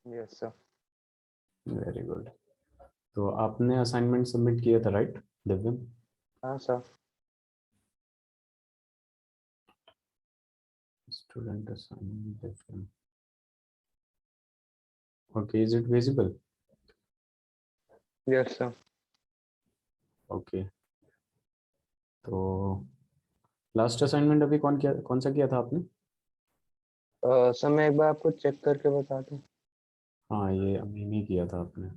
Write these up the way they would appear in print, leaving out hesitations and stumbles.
Yes sir. Very good. तो आपने assignment submit किया था राइट दिव्यम? हाँ sir. Student assignment Divyam. Okay, is it visible? Yes sir. Okay, तो लास्ट असाइनमेंट अभी कौन सा किया था आपने? सर मैं एक बार आपको चेक करके बता दूँ। हाँ, ये अभी नहीं किया था आपने।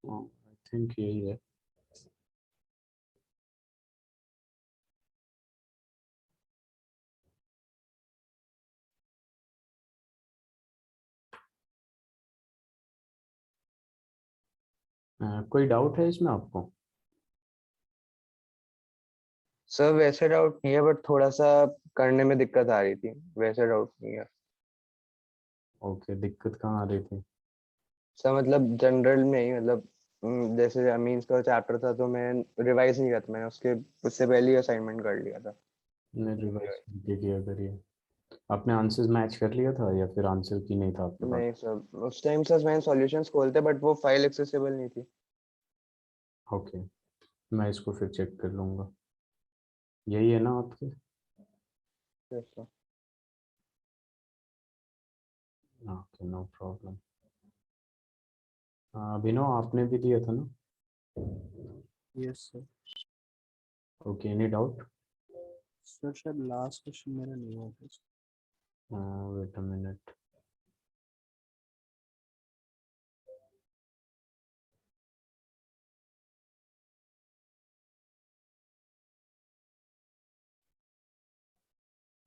आई थिंक यही है। कोई डाउट है इसमें आपको? सर वैसे डाउट नहीं है, बट थोड़ा सा करने में दिक्कत आ रही थी, वैसे डाउट नहीं है। ओके, दिक्कत कहाँ आ रही थी? सर मतलब जनरल में ही, मतलब जैसे अमीन्स का चैप्टर था तो मैं रिवाइज नहीं किया था, मैंने उससे पहले ही असाइनमेंट कर लिया था। ने रिवाइज किया करिए। आपने आंसर्स मैच कर लिया था या फिर आंसर की नहीं था आपके पास? नहीं सर, उस टाइम सर मैंने सॉल्यूशंस खोलते बट वो फाइल एक्सेसिबल नहीं थी। ओके, मैं इसको फिर चेक कर लूँगा। यही है ना आपके? Yes sir. Okay, no problem. Abhinav, आपने भी दिया था ना? Yes sir. Okay, any doubt? Sir शायद लास्ट क्वेश्चन मेरा नहीं हुआ था। Wait a minute.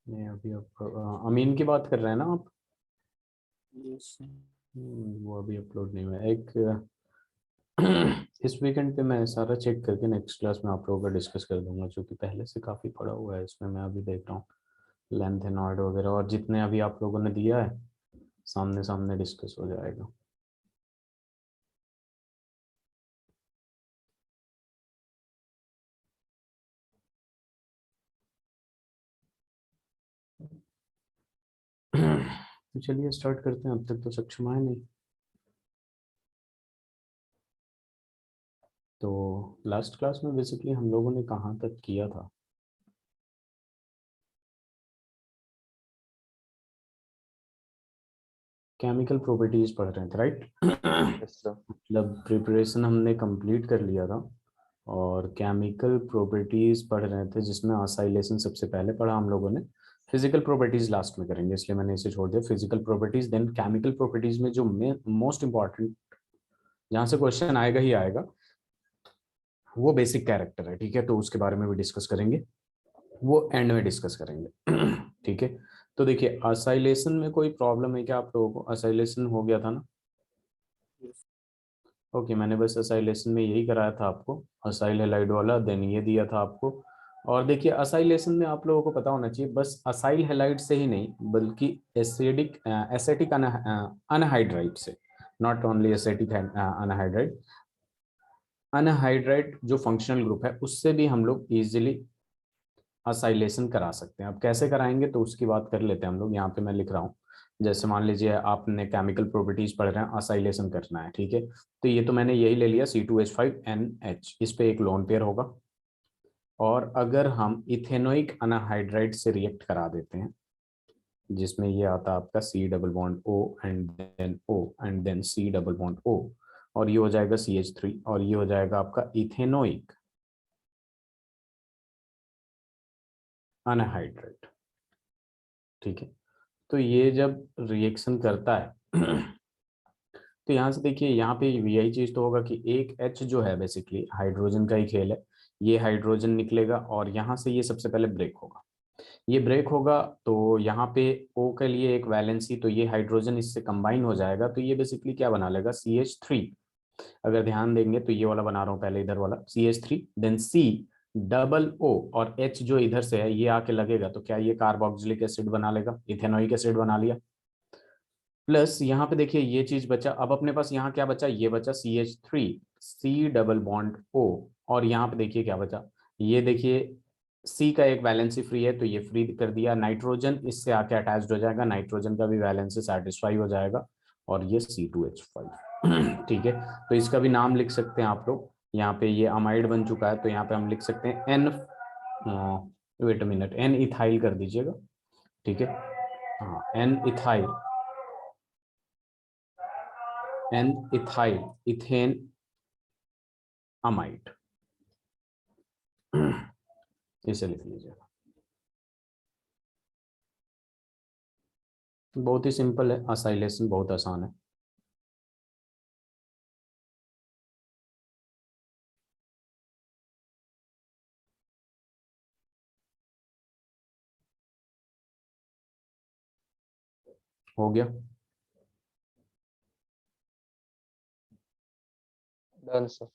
नहीं, अभी अमीन की बात कर रहे हैं ना आप? Yes sir. वो अभी अपलोड नहीं हुआ है। एक इस वीकेंड पे मैं सारा चेक करके नेक्स्ट क्लास में आप लोगों का डिस्कस कर दूंगा, जो कि पहले से काफ़ी पड़ा हुआ है इसमें। मैं अभी देख रहा हूँ लेंथ एंड ऑर्डर वगैरह, और जितने अभी आप लोगों ने दिया है सामने सामने डिस्कस हो जाएगा। तो चलिए स्टार्ट करते हैं। अब तक तो सक्षम आए नहीं। तो लास्ट क्लास में बेसिकली हम लोगों ने कहाँ तक किया था? केमिकल प्रॉपर्टीज पढ़ रहे थे राइट? Yes sir. मतलब प्रिपरेशन हमने कंप्लीट कर लिया था और केमिकल प्रॉपर्टीज पढ़ रहे थे, जिसमें असाइलेशन सबसे पहले पढ़ा हम लोगों ने। फिजिकल प्रॉपर्टीज लास्ट में करेंगे, इसलिए मैंने इसे छोड़ दिया। Physical properties, then chemical properties में जो मोस्ट इंपॉर्टेंट, जहाँ से क्वेश्चन आएगा ही आएगा, वो बेसिक कैरेक्टर है। ठीक है, तो उसके बारे में भी डिस्कस करेंगे, वो एंड में डिस्कस करेंगे। ठीक है, तो देखिए असाइलेशन में कोई प्रॉब्लम है क्या आप लोगों को? असाइलेशन हो गया था ना? ओके, मैंने बस असाइलेशन में यही कराया था आपको, असाइल हेलाइड वाला, देन ये दिया था आपको। और देखिए असाइलेशन में आप लोगों को पता होना चाहिए, बस असाइल हेलाइड से ही नहीं बल्कि एसिडिक एसेटिक अनहाइड्राइड से, not only acetic anhydride, anhydride जो फंक्शनल ग्रुप है उससे भी हम लोग इजीली असाइलेशन करा सकते हैं। अब कैसे कराएंगे तो उसकी बात कर लेते हैं हम लोग। यहाँ पे मैं लिख रहा हूँ, जैसे मान लीजिए आपने केमिकल प्रॉपर्टीज पढ़ रहे हैं, असाइलेशन करना है। ठीक है, तो ये तो मैंने यही ले लिया C2H5NH, इस पे एक लोन पेयर होगा। और अगर हम इथेनोइक अनाहाइड्राइड से रिएक्ट करा देते हैं, जिसमें ये आता है आपका C double bond O and then C double bond O, और ये हो जाएगा CH3, और ये हो जाएगा आपका इथेनोइक अनाहाइड्राइड। ठीक है, तो ये जब रिएक्शन करता है तो यहाँ से देखिए, यहाँ पे यही चीज तो होगा कि एक H जो है बेसिकली हाइड्रोजन का ही खेल है। ये हाइड्रोजन निकलेगा और यहाँ से ये सबसे पहले ब्रेक होगा। ये ब्रेक होगा तो यहाँ पे O के लिए एक वैलेंसी, तो ये हाइड्रोजन इससे कंबाइन हो जाएगा, तो ये बेसिकली क्या बना लेगा? CH3। अगर ध्यान देंगे तो ये वाला बना रहा हूँ पहले, इधर वाला CH3, then C double O, और H जो इधर से है ये आके लगेगा, तो क्या ये कार्बोक्सिलिक एसिड बना लेगा, इथेनोइक एसिड बना लिया। प्लस यहाँ पे देखिए ये चीज बचा। अब अपने पास यहाँ क्या बचा? ये बचा CH3, C double bond O, और यहाँ पे देखिए क्या बचा? ये देखिए सी का एक वैलेंसी फ्री है तो ये फ्री कर दिया, नाइट्रोजन इससे आके अटैच्ड हो जाएगा, नाइट्रोजन का भी वैलेंसी सेटिस्फाई हो जाएगा और ये C2H5 ठीक है। तो इसका भी नाम लिख सकते हैं आप लोग, यहाँ पे ये अमाइड बन चुका है तो यहाँ पे हम लिख सकते हैं N, wait a minute, N ethyl कर दीजिएगा, ठीक है। हाँ N ethyl, N ethyl ethane amide इसे लिख लीजिएगा। बहुत ही सिंपल है, असाइलेशन बहुत आसान है। हो गया। Done sir.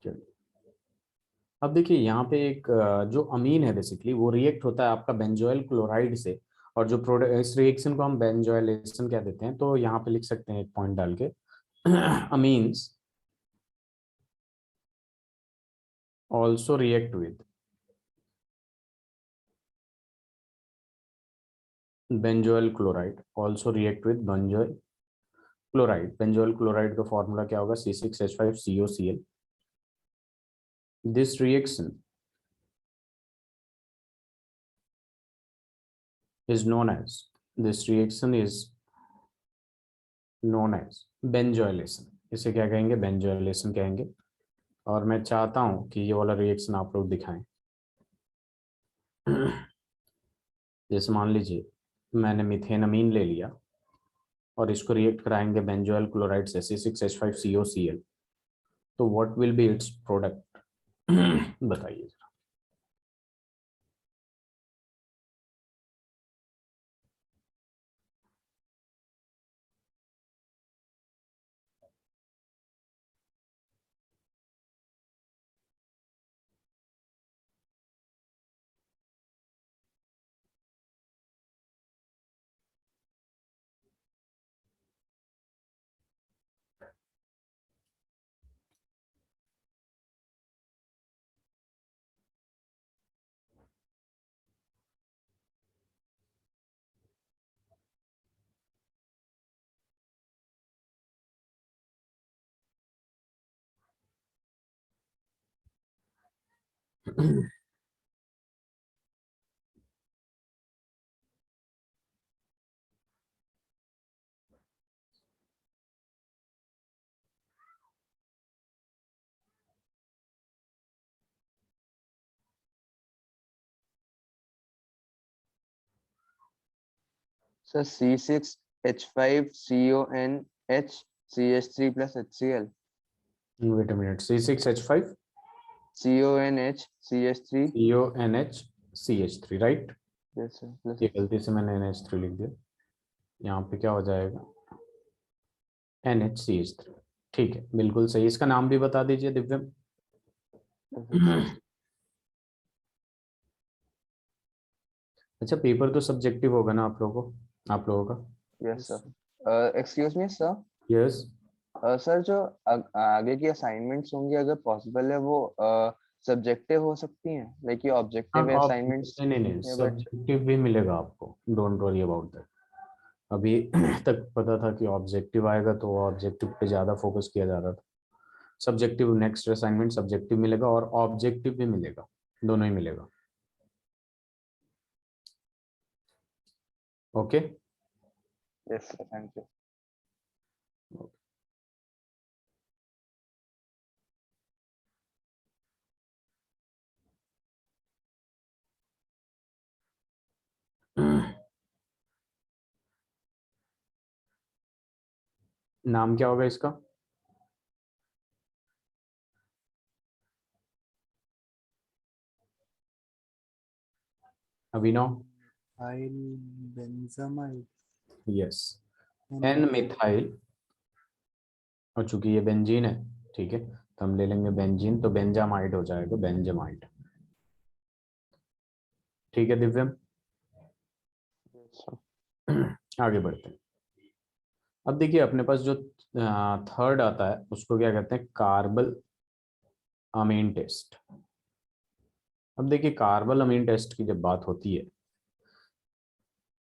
चलिए अब देखिए यहाँ पे एक जो अमीन है बेसिकली वो रिएक्ट होता है आपका बेंजोइल क्लोराइड से, और जो प्रोडक्ट इस रिएक्शन को हम बेंजोइलेशन कह देते हैं, तो यहाँ पे लिख सकते हैं एक पॉइंट डाल के amines also react with benzoyl chloride, also react with benzoyl chloride. Benzoyl chloride का फॉर्मूला क्या होगा, C6H5COCl। This reaction is known as, this reaction is known as benzoylation। इसे क्या कहेंगे, बेंजोइलेशन कहेंगे। और मैं चाहता हूं कि ये वाला रिएक्शन आप लोग दिखाएं। जैसे मान लीजिए मैंने मिथेनमीन ले लिया और इसको रिएक्ट कराएंगे बेंजोइल क्लोराइड से C6H5COCl, तो what will be its product बताइए। Sir C6H5CONH CH3 + HCl। Wait a minute, C6H5 CONH CH3। CONH right. Yes sir plus ये गलती से मैंने NH3 लिख दिया, यहाँ पे क्या हो जाएगा NHCH3। ठीक है बिल्कुल सही, इसका नाम भी बता दीजिए दिव्यम। अच्छा पेपर तो सब्जेक्टिव होगा ना आप लोगों का। Yes sir. Excuse me sir. Yes. Sir जो आगे की असाइनमेंट्स होंगी अगर पॉसिबल है वो सब्जेक्टिव हो सकती हैं, लाइक ये हाँ ऑब्जेक्टिव आप असाइनमेंट्स नहीं नहीं नहीं, ठीक है बट। सब्जेक्टिव भी मिलेगा आपको, डोंट वरी अबाउट दैट। अभी तक पता था कि ऑब्जेक्टिव आएगा तो ऑब्जेक्टिव पे ज़्यादा फोकस किया जा रहा था। सब्जेक्टिव नेक्स्ट असाइनमेंट सब्जेक्टिव मिलेगा और ऑब्जेक्टिव भी मिलेगा, दोनों ही मिलेगा। Okay yes sir thank you. नाम क्या होगा इसका, अभिनव। आइल बेंजामाइड। यस एन मिथाइल, और चूंकि ये बेंजीन है ठीक है तो हम ले लेंगे बेंजीन, तो बेंजामाइड हो जाएगा, बेंजामाइड। ठीक है दिव्यम, यस सर। आगे बढ़ते हैं। अब देखिए अपने पास जो थर्ड आता है उसको क्या कहते हैं, कार्बल अमीन टेस्ट। अब देखिए कार्बल अमीन टेस्ट की जब बात होती है,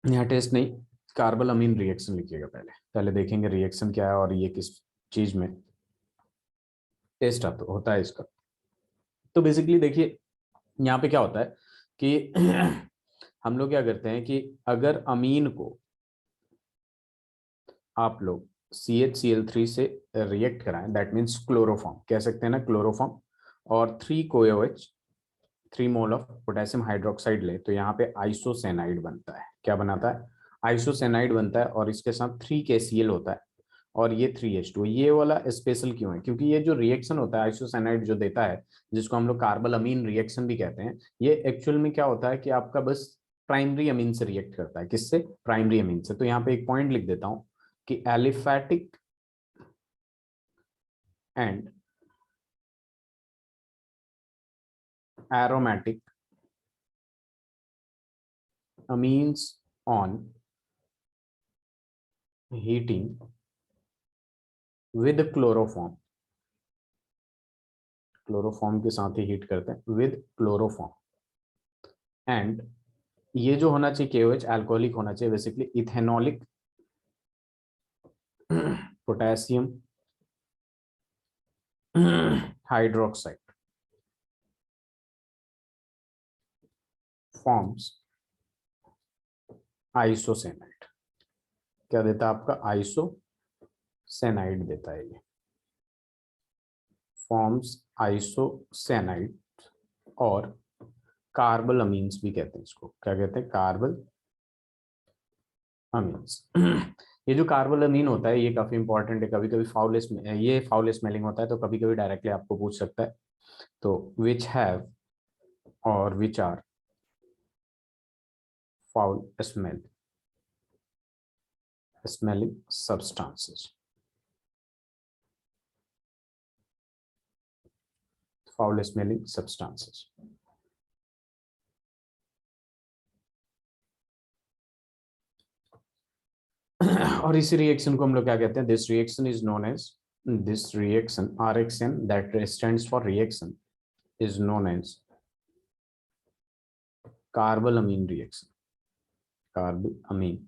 यहाँ टेस्ट नहीं, कार्बल अमीन रिएक्शन लिखिएगा। पहले पहले देखेंगे रिएक्शन क्या है और ये किस चीज में टेस्ट होता है इसका। तो बेसिकली देखिए यहाँ पे क्या होता है कि हम लोग क्या करते हैं कि अगर अमीन को आप लोग CHCl3 से रिएक्ट कराएं, दैट मीन्स क्लोरोफॉर्म कह सकते हैं ना, क्लोरोफॉर्म, और 3 COOH 3 mole of potassium hydroxide ले, तो यहाँ पे आइसोसेनाइड बनता है। क्या बनाता है? आइसोसेनाइड बनता है, और इसके साथ 3KCl होता है और ये 3H2। ये वाला स्पेशल क्यों है? क्योंकि ये जो रिएक्शन होता है आइसोसेनाइड जो देता है, जिसको हम लोग कार्बल अमीन रिएक्शन भी कहते हैं, ये एक्चुअल में क्या होता है कि आपका बस प्राइमरी अमीन से रिएक्ट करता है। किससे? प्राइमरी अमीन से। तो यहाँ पे एक पॉइंट लिख देता हूं कि aliphatic and aromatic amines on heating with chloroform, chloroform के साथ ही हीट करते हैं विद क्लोरोफॉर्म, एंड ये जो होना चाहिए KOH अल्कोहलिक होना चाहिए, basically ethanolic potassium hydroxide forms आइसोसेनाइड। क्या देता है आपका? आइसोसेनाइड देता है। ये फॉर्म्स आइसोसेनाइड, और कार्बल अमीन्स भी कहते हैं इसको। क्या कहते हैं? Carpal amines. ये जो कार्बल अमीन होता है ये काफी इंपॉर्टेंट है। कभी कभी ये फाउल स्मेलिंग होता है, तो कभी कभी डायरेक्टली आपको पूछ सकता है। तो which have or which are foul smelling substances. Foul smelling substances. और इसी रिएक्शन को हम लोग क्या कहते हैं? This reaction is known as, this reaction RXN that stands for reaction is known as carbyl amine reaction. Carbyl amine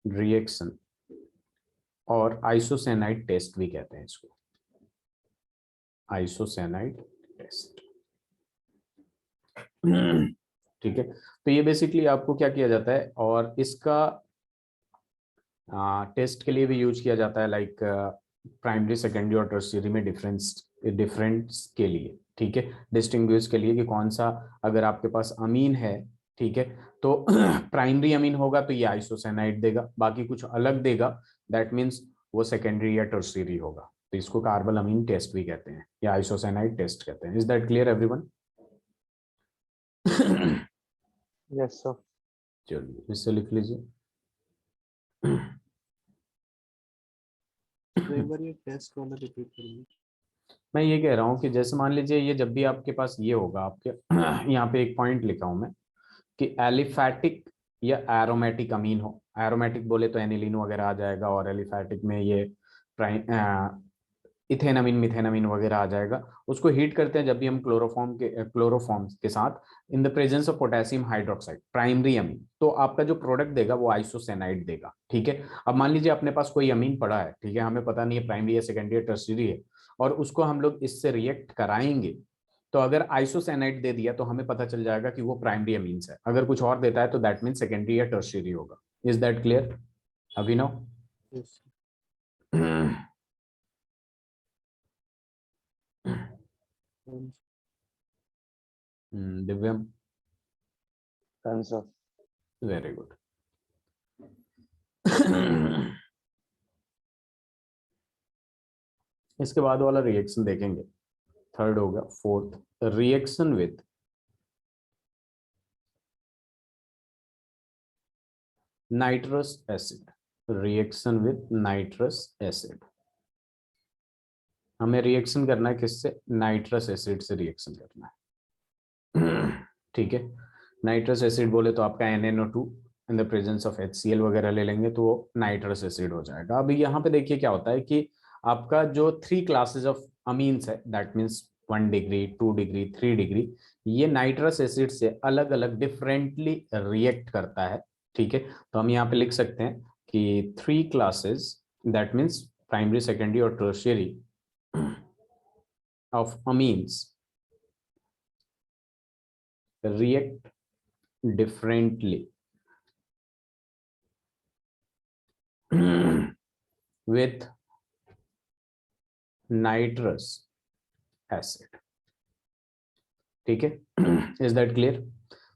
reaction, और isocyanide test भी कहते हैं इसको, आइसोसेनाइड टेस्ट। ठीक है, तो ये बेसिकली आपको क्या किया जाता है, और इसका टेस्ट के लिए भी यूज किया जाता है, लाइक प्राइमरी सेकेंडरी और टर्शियरी में डिफरेंस के लिए। ठीक है, डिस्टिंग्विश के लिए कि कौन सा, अगर आपके पास अमीन है, ठीक है, तो प्राइमरी अमीन होगा तो ये आइसोसेनाइड देगा, बाकी कुछ अलग देगा, दैट मीन्स वो सेकेंडरी या टर्शियरी होगा। तो इसको कार्बल अमीन टेस्ट भी कहते हैं या आइसोसेनाइड टेस्ट कहते हैं। Is that clear everyone? Yes sir. चलिए इससे लिख लीजिए। तो एक बार ये टेस्ट वाला रिपीट करिए। मैं ये कह रहा हूँ कि जैसे मान लीजिए ये जब भी आपके पास ये होगा, आपके यहाँ पे एक पॉइंट लिखा हूं मैं कि एलिफैटिक या एरोमेटिक अमीन हो। एरोमेटिक बोले तो एनिलीन वगैरह आ जाएगा, और एलिफैटिक में ये इथेनामीन मिथेनामीन वगैरह आ जाएगा। उसको हीट करते हैं जब भी हम क्लोरोफॉर्म के साथ इन the presence of potassium hydroxide primary amine, तो आपका जो प्रोडक्ट देगा वो आइसोसेनाइड देगा। ठीक है, अब मान लीजिए अपने पास कोई अमीन पड़ा है, ठीक है, हमें पता नहीं है प्राइमरी है सेकेंडरी है टर्शियरी है, और उसको हम लोग इससे रिएक्ट कराएंगे, तो अगर आइसोसेनाइड दे दिया तो हमें पता चल जाएगा कि वो प्राइमरी अमीन्स है। अगर कुछ और देता है तो दैट मीन सेकेंडरी या टर्शियरी होगा। Is that clear Abhinav? Yes. Divyam? Done sir. Very good. इसके बाद वाला रिएक्शन देखेंगे, थर्ड होगा, fourth, reaction with nitrous acid. Reaction with nitrous acid, हमें रिएक्शन करना है किससे? नाइट्रस एसिड से रिएक्शन करना है। ठीक है, नाइट्रस एसिड बोले तो आपका NNO2 in the presence of HCl वगैरह ले लेंगे तो वो नाइट्रस एसिड हो जाएगा। अभी यहाँ पे देखिए क्या होता है कि आपका जो 3 क्लासेस ऑफ अमीन्स है, that means 1 degree, 2 degree, 3 degree, ये नाइट्रस एसिड से अलग अलग डिफरेंटली रिएक्ट करता है। ठीक है, तो हम यहाँ पे लिख सकते हैं कि 3 classes, that means primary, secondary और tertiary of amines react differently with nitrous acid। ठीक है, इज दैट क्लियर?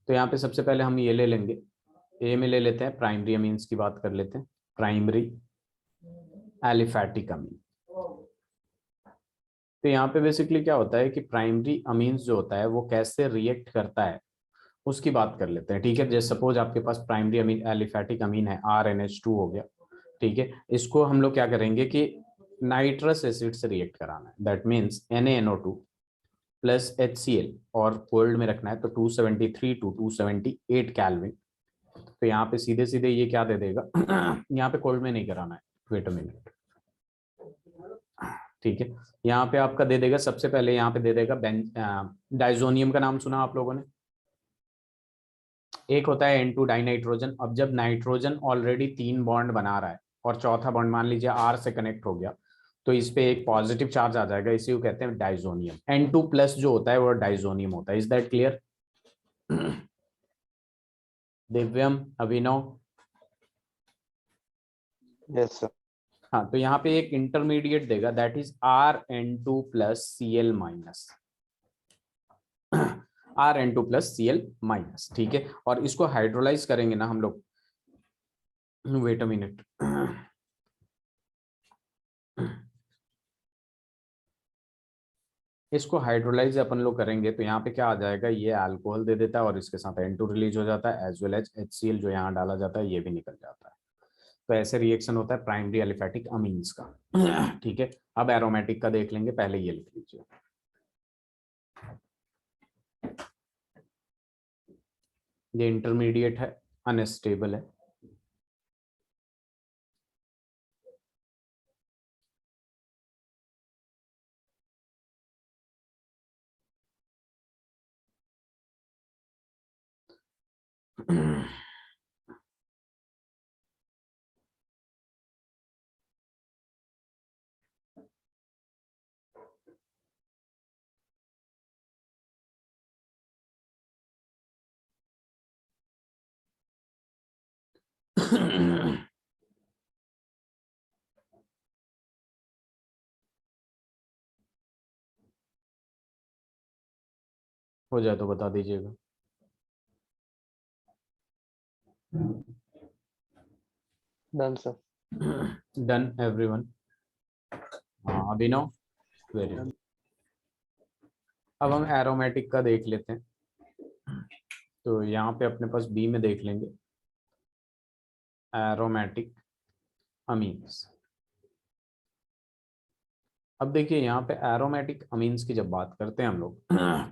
तो यहाँ पे सबसे पहले हम ये ले लेंगे, ए में ले लेते हैं, प्राइमरी अमीन्स की बात कर लेते हैं, प्राइमरी एलिफैटिक अमीन। तो यहाँ पे बेसिकली क्या होता है कि प्राइमरी अमीन्स जो होता है वो कैसे रिएक्ट करता है उसकी बात कर लेते हैं। ठीक है, जैसे सपोज आपके पास प्राइमरी अमीन एलिफैटिक अमीन है, RNH2 हो गया। ठीक है, इसको हम लोग क्या करेंगे कि नाइट्रस एसिड से रिएक्ट कराना है, that means NaNO2 plus HCl, और कोल्ड में रखना है तो 273 टू 278 कैल्विन। तो यहाँ पे सीधे सीधे ये क्या दे देगा यहाँ पे कोल्ड में नहीं कराना है, वेट अ मिनट। ठीक है, यहाँ पे आपका दे देगा, सबसे पहले यहाँ पे दे देगा डाइजोनियम का नाम सुना आप लोगों ने? एक होता है N2 डाइनाइट्रोजन। अब जब नाइट्रोजन ऑलरेडी 3 बॉन्ड बना रहा है और चौथा बॉन्ड मान लीजिए R से कनेक्ट हो गया, तो इस पे एक पॉजिटिव चार्ज आ जाएगा, इसी को कहते हैं डाइजोनियम। N2 प्लस जो होता है वो डाइजोनियम होता है। Is that clear? Divyam, Abhinav? Yes sir. हाँ, तो यहाँ पे एक इंटरमीडिएट देगा, that is RN2 plus Cl minus, RN2 plus Cl minus. ठीक है, और इसको हाइड्रोलाइज करेंगे ना हम लोग, वेट अ मिनट, इसको हाइड्रोलाइज अपन लोग करेंगे तो यहाँ पे क्या आ जाएगा, ये अल्कोहल दे देता है और इसके साथ N2 रिलीज हो जाता है, एज वेल एज HCl जो यहाँ डाला जाता है ये भी निकल जाता है। तो ऐसे रिएक्शन होता है प्राइमरी एलिफैटिक अमीन्स का। ठीक है, अब एरोमेटिक का देख लेंगे, पहले ये लिख लीजिए। ये इंटरमीडिएट है, अनस्टेबल है। हो जाए तो बता दीजिएगा। Done sir. Done everyone? Abhinav, very good. अब हम एरोमेटिक का देख लेते हैं, तो यहाँ पे अपने पास बी में देख लेंगे एरोमेटिक अमीन्स। अब देखिए यहाँ पे एरोमेटिक अमीन्स की जब बात करते हैं हम लोग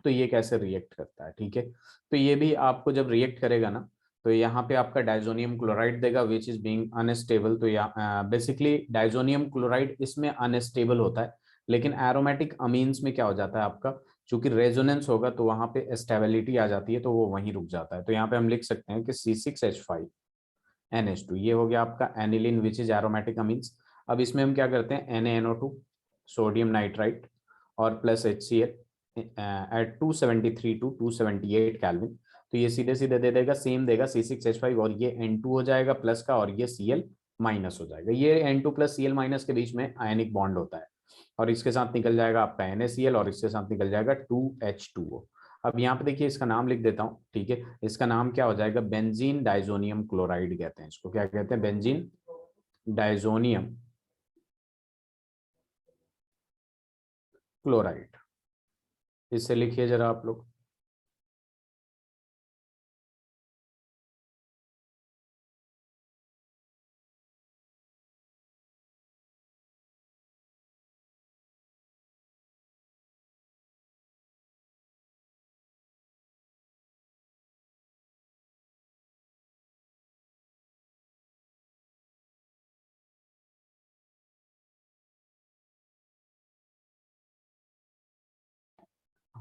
तो ये कैसे रिएक्ट करता है। ठीक है, तो ये भी आपको जब रिएक्ट करेगा ना, तो यहाँ पे आपका डाइजोनियम क्लोराइड देगा विच इज बीइंग अनस्टेबल। तो यहाँ बेसिकली डाइजोनियम क्लोराइड इसमें अनस्टेबल होता है, लेकिन एरोमेटिक अमीन्स में क्या हो जाता है आपका, चूंकि रेजोनेंस होगा तो वहां पे स्टेबिलिटी आ जाती है, तो वो वहीं रुक जाता है। तो यहाँ पे हम लिख सकते हैं कि C6H5NH2 ये हो गया आपका aniline which is aromatic amines. अब इसमें हम क्या करते हैं, NaNO2 सोडियम नाइट्राइट और plus HCl at 273 to 278 kelvin. तो ये सीधे सीधे दे देगा, सेम देगा C6H5, और ये N2 हो जाएगा प्लस का, और ये Cl माइनस हो जाएगा। ये N2 प्लस Cl माइनस के बीच में आयनिक बॉन्ड होता है, और इसके साथ निकल जाएगा आपका NaCl, और इसके साथ निकल जाएगा 2H2O। अब यहाँ पे देखिए इसका नाम लिख देता हूँ। ठीक है, इसका नाम क्या हो जाएगा, बेंजीन डाइजोनियम क्लोराइड कहते हैं इसको। क्या कहते हैं? Benzene diazonium chloride. इससे लिखिए जरा आप लोग।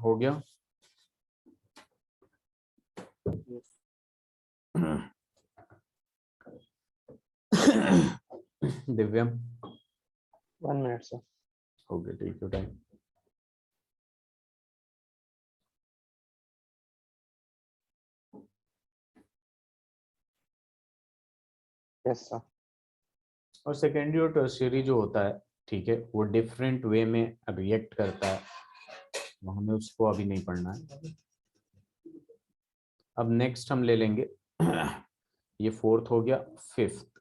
हो गया। Divyam 1 minute sir. हो गया, take your time. Yes sir. और सेकेंडरी और टर्शियरी जो होता है, ठीक है, वो डिफरेंट वे में रिएक्ट करता है, वो हमें उसको अभी नहीं पढ़ना है। अब नेक्स्ट हम ले लेंगे ये फोर्थ हो गया, फिफ्थ।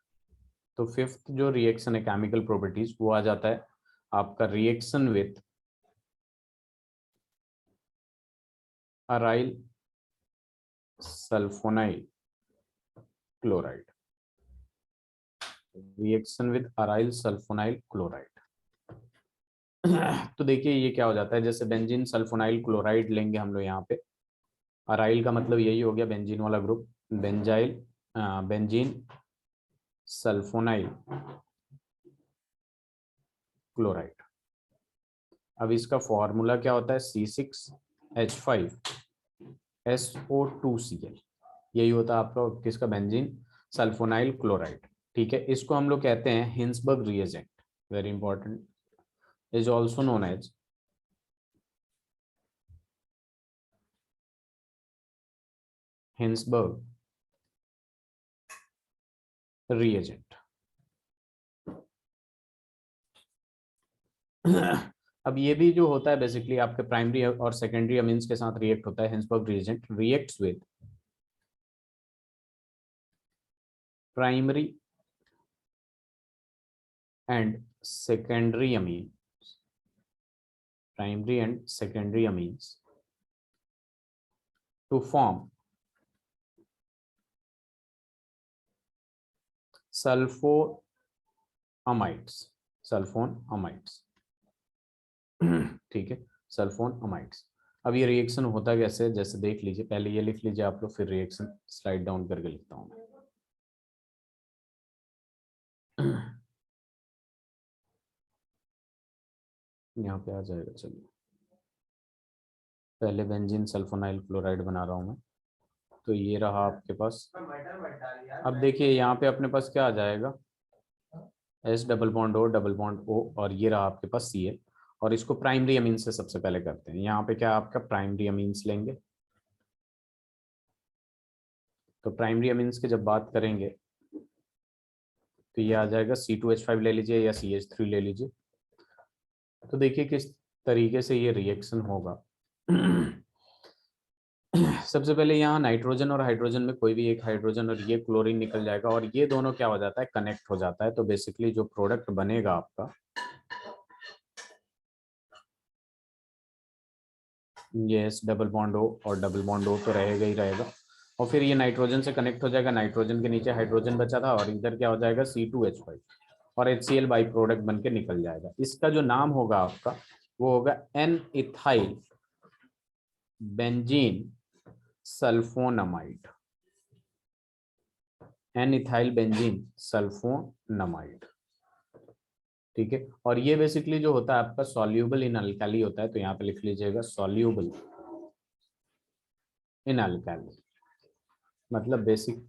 तो फिफ्थ जो रिएक्शन है केमिकल प्रॉपर्टीज, वो आ जाता है आपका reaction with aryl sulfonyl chloride. Reaction with aryl sulfonyl chloride. तो देखिए ये क्या हो जाता है, जैसे बेंजीन सल्फोनाइल क्लोराइड लेंगे हम लोग यहाँ पे। अराइल का मतलब यही हो गया बेंजीन वाला group, benzyl benzene sulfonyl chloride. अब इसका फॉर्मूला क्या होता है, C6H5SO2Cl। यही होता है आपका किसका, बेंजीन सल्फोनाइल क्लोराइड। ठीक है, इसको हम लोग कहते हैं Hinsberg reagent, very important, is also known as Hinsberg reagent. अब ये भी जो होता है बेसिकली आपके प्राइमरी और सेकेंडरी अमीन्स के साथ रिएक्ट होता है। Hinsberg reagent reacts with primary and secondary amine, primary and secondary amines to form sulfoamides, sulfone amides. ठीक है, सल्फोन अमाइड्स। अब ये रिएक्शन होता कैसे, जैसे देख लीजिए, पहले ये लिख लीजिए आप लोग, फिर रिएक्शन स्लाइड डाउन करके लिखता हूं मैं। यहाँ पे आ जाएगा, चलिए पहले बेंजीन सल्फोनाइल क्लोराइड बना रहा हूँ मैं। तो ये रहा आपके पास। अब देखिए यहाँ पे अपने पास क्या आ जाएगा, S डबल बॉन्ड O, और ये रहा आपके पास Cl। और इसको प्राइमरी अमीन से सबसे पहले करते हैं। यहाँ पे क्या आपका प्राइमरी अमीन्स लेंगे, तो प्राइमरी अमीन्स की जब बात करेंगे तो ये आ जाएगा C2H5 ले लीजिए या CH3 ले लीजिए। तो देखिए किस तरीके से ये रिएक्शन होगा। सबसे पहले यहाँ नाइट्रोजन और हाइड्रोजन में कोई भी एक हाइड्रोजन और ये क्लोरीन निकल जाएगा, और ये दोनों क्या हो जाता है, कनेक्ट हो जाता है। तो बेसिकली जो प्रोडक्ट बनेगा आपका, ये S डबल बॉन्ड O और डबल बॉन्ड O तो रहेगा ही रहेगा, और फिर ये नाइट्रोजन से कनेक्ट हो जाएगा। नाइट्रोजन के नीचे हाइड्रोजन बचा था, और इधर क्या हो जाएगा, C2H5 और HCl बाई प्रोडक्ट बन के निकल जाएगा। इसका जो नाम होगा आपका, वो होगा N ethyl benzene sulphonamide, N ethyl benzene sulphonamide. ठीक है, और ये बेसिकली जो होता है आपका सॉल्यूबल इन अल्काली होता है। तो यहाँ पे लिख लीजिएगा सॉल्यूबल इन अल्काली, मतलब बेसिक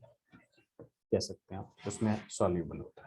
कह सकते हैं आप, उसमें सॉल्यूबल होता है।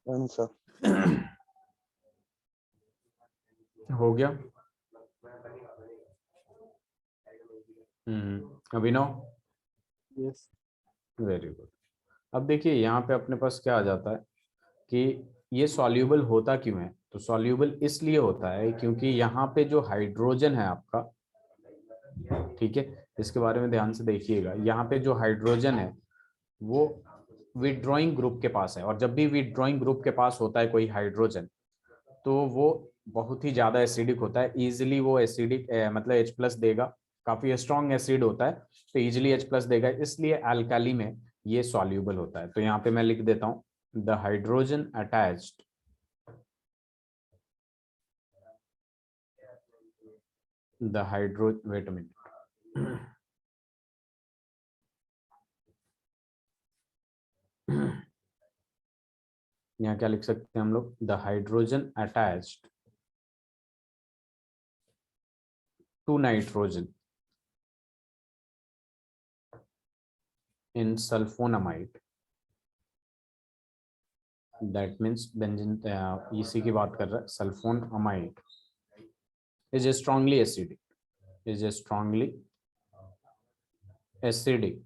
सर। हो गया। अभिनव, यस। Very good. अब देखिए यहाँ पे अपने पास क्या आ जाता है कि ये सॉल्यूबल होता क्यों है? तो सॉल्यूबल इसलिए होता है क्योंकि यहाँ पे जो हाइड्रोजन है आपका, ठीक है, इसके बारे में ध्यान से देखिएगा, यहाँ पे जो हाइड्रोजन है वो विथड्रॉइंग ग्रुप के पास है, और जब भी विथड्रॉइंग ग्रुप के पास होता है कोई हाइड्रोजन, तो वो बहुत ही ज्यादा एसिडिक होता है, इजिली वो एसिडिक मतलब H+ देगा, काफी स्ट्रॉन्ग एसिड होता है, तो इजिली H+ देगा, इसलिए अल्काली में ये सॉल्यूबल होता है। तो यहाँ पे मैं लिख देता हूँ the hydrogen attached the hydro wait a minute यहाँ क्या लिख सकते हैं हम लोग, the hydrogen attached to nitrogen in sulphonamide, that means benzene, इसी की बात कर रहा है, sulphonamide is strongly acidic, is strongly acidic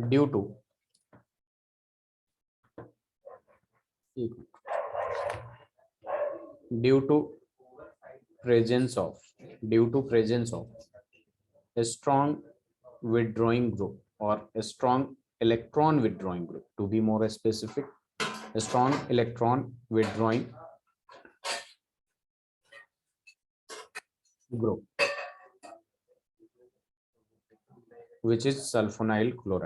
due to due to presence of due to presence of a strong withdrawing group or a strong electron withdrawing group, to be more specific, a strong electron withdrawing group, which is sulfonyl group,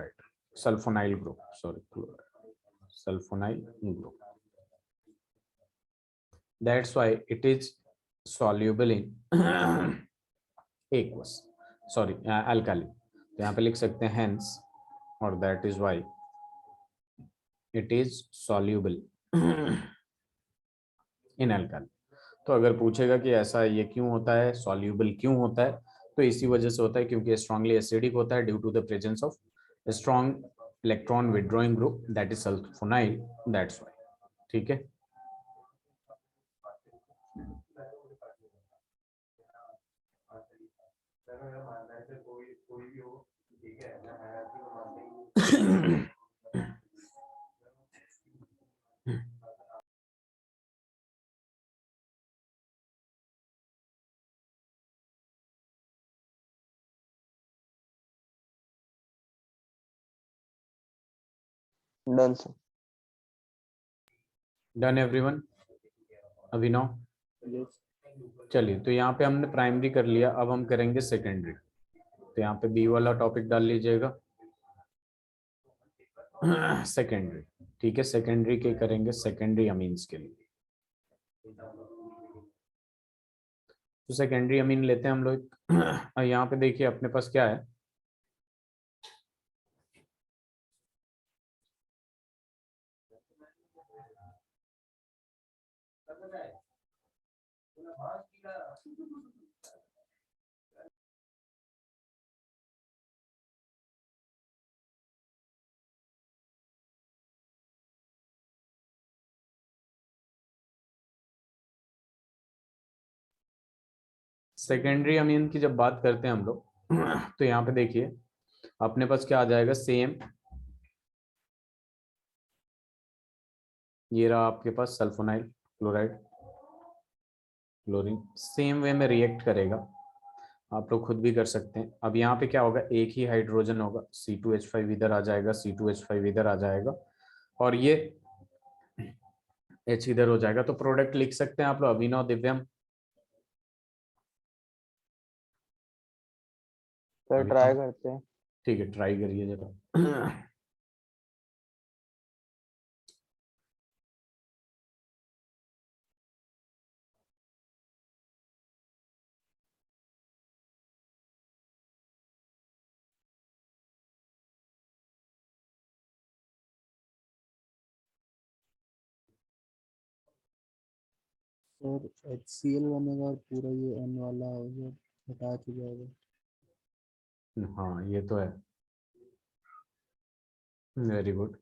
sorry, sulfonyl group. That's why it is soluble in aqueous, sorry, alkali. तो यहाँ पे लिख सकते हैं hence, और that is why it is soluble in alkali. तो अगर पूछेगा कि ऐसा ये क्यों होता है, soluble क्यों होता है, तो इसी वजह से होता है क्योंकि strongly acidic होता है due to the presence of a strong electron withdrawing group, that is sulfonyl, that's why. ठीक है. Done sir. डन एवरीवन, अभिनव? यस। चलिए, तो यहाँ पे हमने प्राइमरी कर लिया, अब हम करेंगे सेकेंडरी। तो यहाँ पे बी वाला टॉपिक डाल लीजिएगा, सेकेंडरी। ठीक है, सेकेंडरी के करेंगे, सेकेंडरी अमीन्स के लिए। तो सेकेंडरी अमीन लेते हैं हम लोग। यहाँ पे देखिए अपने पास क्या है, सेकेंडरी अमीन की जब बात करते हैं हम लोग, तो यहाँ पे देखिए अपने पास क्या आ जाएगा, सेम ये रहा आपके पास sulfonyl chloride, chlorine same way में रिएक्ट करेगा, आप लोग खुद भी कर सकते हैं। अब यहाँ पे क्या होगा, एक ही हाइड्रोजन होगा, C2H5 इधर आ जाएगा, C2H5 इधर आ जाएगा, और ये H इधर हो जाएगा। तो प्रोडक्ट लिख सकते हैं आप लोग, अभिनव, दिव्यम? सर ट्राई करते हैं। ठीक है, ट्राई करिए जरा। सर HCl बनेगा और पूरा ये N वाला हो गया, अटैच हो जाएगा। हाँ ये तो है, वेरी गुड।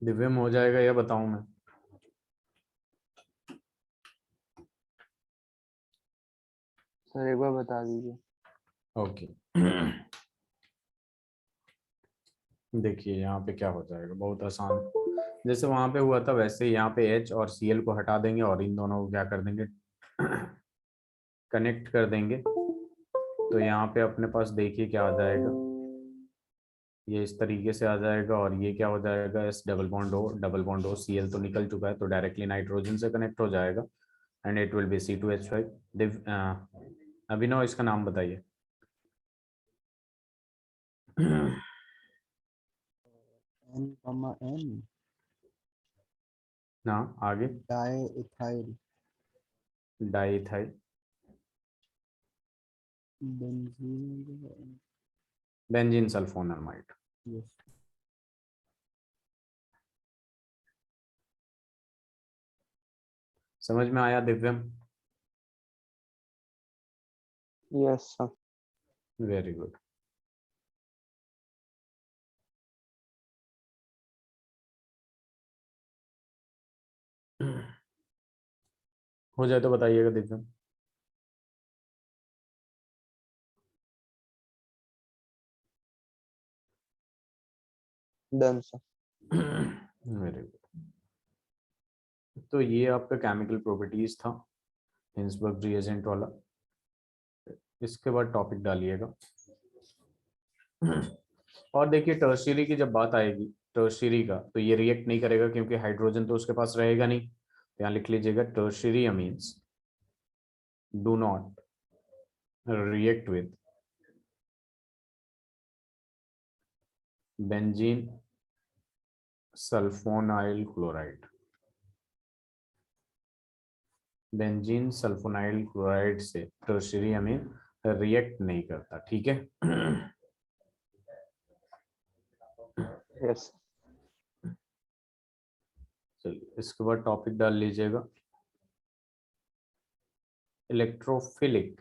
दिव्यम हो जाएगा या बताऊं मैं? सर एक बार बता दीजिए। ओके। देखिए यहाँ पे क्या हो जाएगा, बहुत आसान। जैसे वहां पे हुआ था वैसे यहाँ पे H और Cl को हटा देंगे और इन दोनों को क्या कर देंगे, कनेक्ट कर देंगे। तो यहाँ पे अपने पास देखिए क्या आ जाएगा, ये इस तरीके से आ जाएगा और ये क्या हो जाएगा, S double bond O Cl तो निकल चुका है तो डायरेक्टली नाइट्रोजन से कनेक्ट हो जाएगा and it will be C2H5। Abhinav इसका नाम बताइए। N, ना आगे, diethyl diethyl benzene. Benzene sulfonamide. Yes. समझ में आया Divyam? Yes sir. Very good. हो जाए तो बताइएगा Divyam. Done sir. Very good. तो ये आपका केमिकल प्रॉपर्टीज था, हिंसबर्ग रिएजेंट वाला। इसके बाद टॉपिक डालिएगा। और देखिए टर्शियरी की जब बात आएगी, टर्शियरी का, तो ये रिएक्ट नहीं करेगा क्योंकि हाइड्रोजन तो उसके पास रहेगा नहीं। तो यहाँ लिख लीजिएगा tertiary amines do not react with benzene sulfonyl chloride. Benzene sulfonyl chloride से टर्शियरी अमीन रिएक्ट नहीं करता, ठीक है। यस। चलिए इसके बाद टॉपिक डाल लीजिएगा, इलेक्ट्रोफिलिक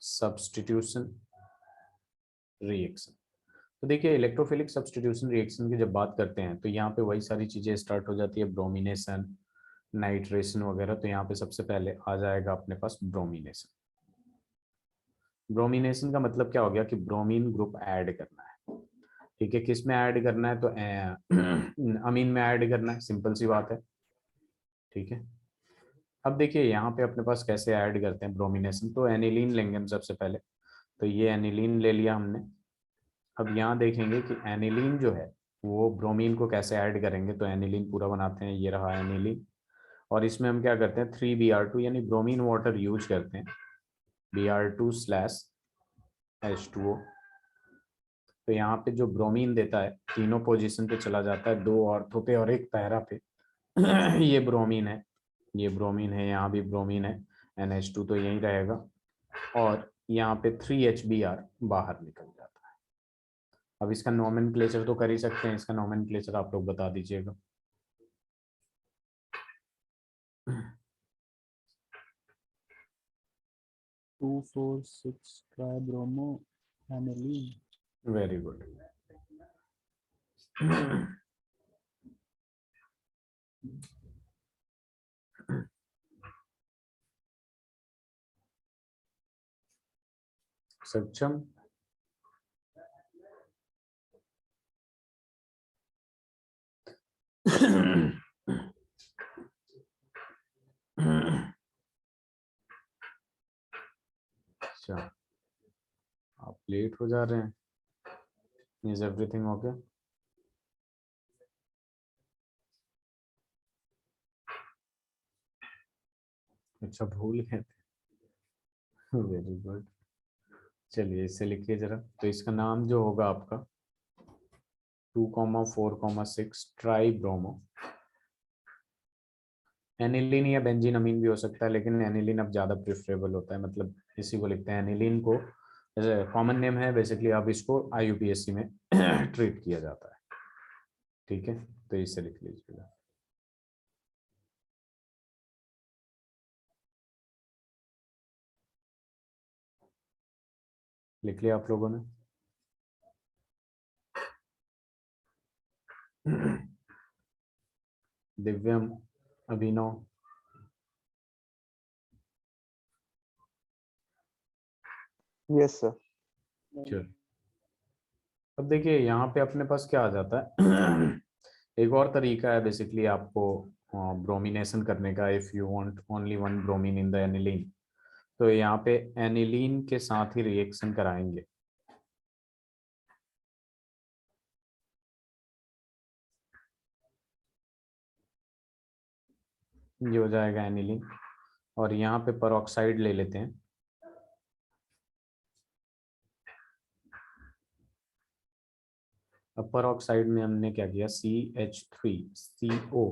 सब्स्टिट्यूशन रिएक्शन। तो देखिए इलेक्ट्रोफिलिक सब्स्टिट्यूशन रिएक्शन की जब बात करते हैं तो यहाँ पे वही सारी चीजें स्टार्ट हो जाती है, ब्रोमिनेशन, नाइट्रेशन वगैरह। तो यहाँ पे सबसे पहले आ जाएगा अपने पास ब्रोमिनेशन। ब्रोमिनेशन का मतलब क्या हो गया कि ब्रोमीन ग्रुप ऐड करना है, ठीक है। किस में ऐड करना है, तो अमीन में ऐड करना है, सिंपल सी बात है, ठीक है। अब देखिए यहाँ पे अपने पास कैसे ऐड करते हैं ब्रोमिनेशन, तो एनिलीन लेंगे हम सबसे पहले। तो ये एनिलीन ले लिया हमने। अब यहाँ देखेंगे कि एनिलीन जो है वो ब्रोमीन को कैसे ऐड करेंगे, तो एनिलीन पूरा बनाते हैं, ये रहा एनिलीन। और इसमें हम क्या करते हैं, 3Br2 यानी ब्रोमीन वाटर यूज करते हैं, Br2/H2O। तो यहाँ पे जो ब्रोमीन देता है तीनों पोजीशन पे चला जाता है, 2 ऑर्थो पे और 1 पैरा पे। ये ब्रोमीन है, ये ब्रोमीन है, यहाँ भी ब्रोमीन है, NH2 तो यहीं रहेगा। और यहाँ पे 3HBr बाहर निकल जाता है। अब इसका नोमेनक्लेचर तो कर ही सकते हैं, इसका नोमेनक्लेचर आप लोग बता दीजिएगा। 2,4,6 ट्राइब्रोमो एनिलीन। Very good. सक्षम। अच्छा, आप लेट हो जा रहे हैं, इज एवरीथिंग ओके? अच्छा भूल गए थे, वेरी गुड। चलिए इसे लिखिए जरा। तो इसका नाम जो होगा आपका 2,4,6 ट्राई ब्रोमो एनिलीन, या बेंजीन अमीन भी हो सकता है, लेकिन एनिलीन अब ज़्यादा प्रिफरेबल होता है, मतलब इसी को लिखते हैं एनिलीन को। जैसे कॉमन नेम है बेसिकली, अब इसको IUPAC में ट्रीट किया जाता है, ठीक है। तो इसे लिख लीजिएगा। लिख लिया आप लोगों ने? दिव्यम, अभिनव, यस सर। चलो अब देखिए यहाँ पे अपने पास क्या आ जाता है। एक और तरीका है बेसिकली आपको ब्रोमिनेशन करने का, if you want only one bromine in the aniline, तो यहाँ पे एनिलीन के साथ ही रिएक्शन कराएंगे। ये हो जाएगा एनिलीन, और यहाँ पे परऑक्साइड ले लेते हैं। अपर ऑक्साइड में हमने क्या किया, CH3CO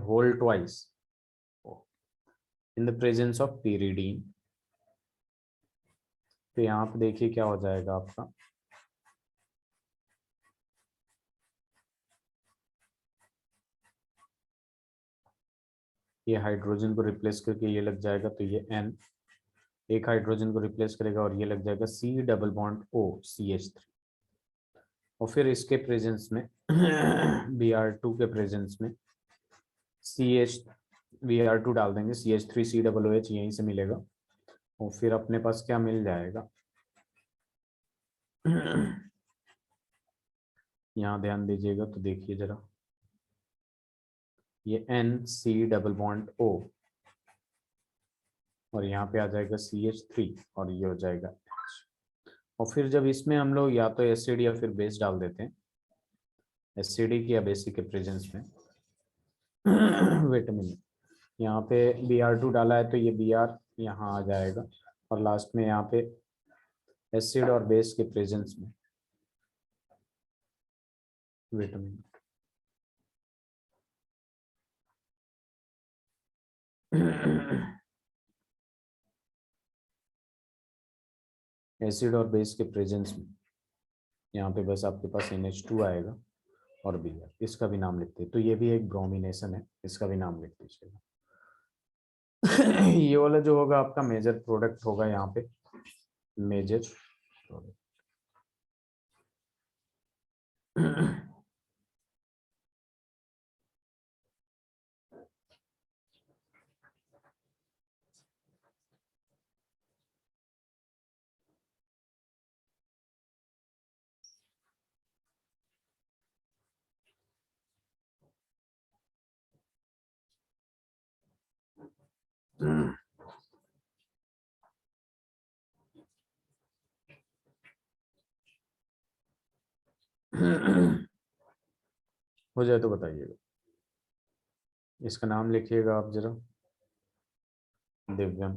whole twice in the presence of pyridine। तो यहाँ पे देखिए क्या हो जाएगा आपका, ये हाइड्रोजन को रिप्लेस करके ये लग जाएगा, तो ये N एक हाइड्रोजन को रिप्लेस करेगा और ये लग जाएगा C double bond O CH3। और फिर इसके प्रेजेंस में Br2 के प्रेजेंस में Br2 डाल देंगे, CH3COOH यहीं से मिलेगा, और फिर अपने पास क्या मिल जाएगा। यहाँ ध्यान दीजिएगा तो देखिए जरा, ये NC डबल बॉन्ड O और यहाँ पे आ जाएगा CH3 और ये हो जाएगा H। और फिर जब इसमें हम लोग या तो एसिड या फिर बेस डाल देते हैं, एसिडिक या बेसिक के प्रेजेंस में विटामिन, यहाँ पे Br2 डाला है तो ये Br यहाँ आ जाएगा, और लास्ट में यहाँ पे एसिड और बेस के प्रेजेंस में विटामिन। एसिड और बेस के प्रेजेंस में यहाँ पे बस आपके पास NH2 आएगा और Br, इसका भी नाम लिखते हैं, तो ये भी एक ब्रोमिनेशन है, इसका भी नाम लिख दीजिएगा। ये वाला जो होगा आपका मेजर प्रोडक्ट होगा यहाँ पे, मेजर प्रोडक्ट। हो जाए तो बताइएगा। इसका नाम लिखिएगा आप जरा, दिव्यम।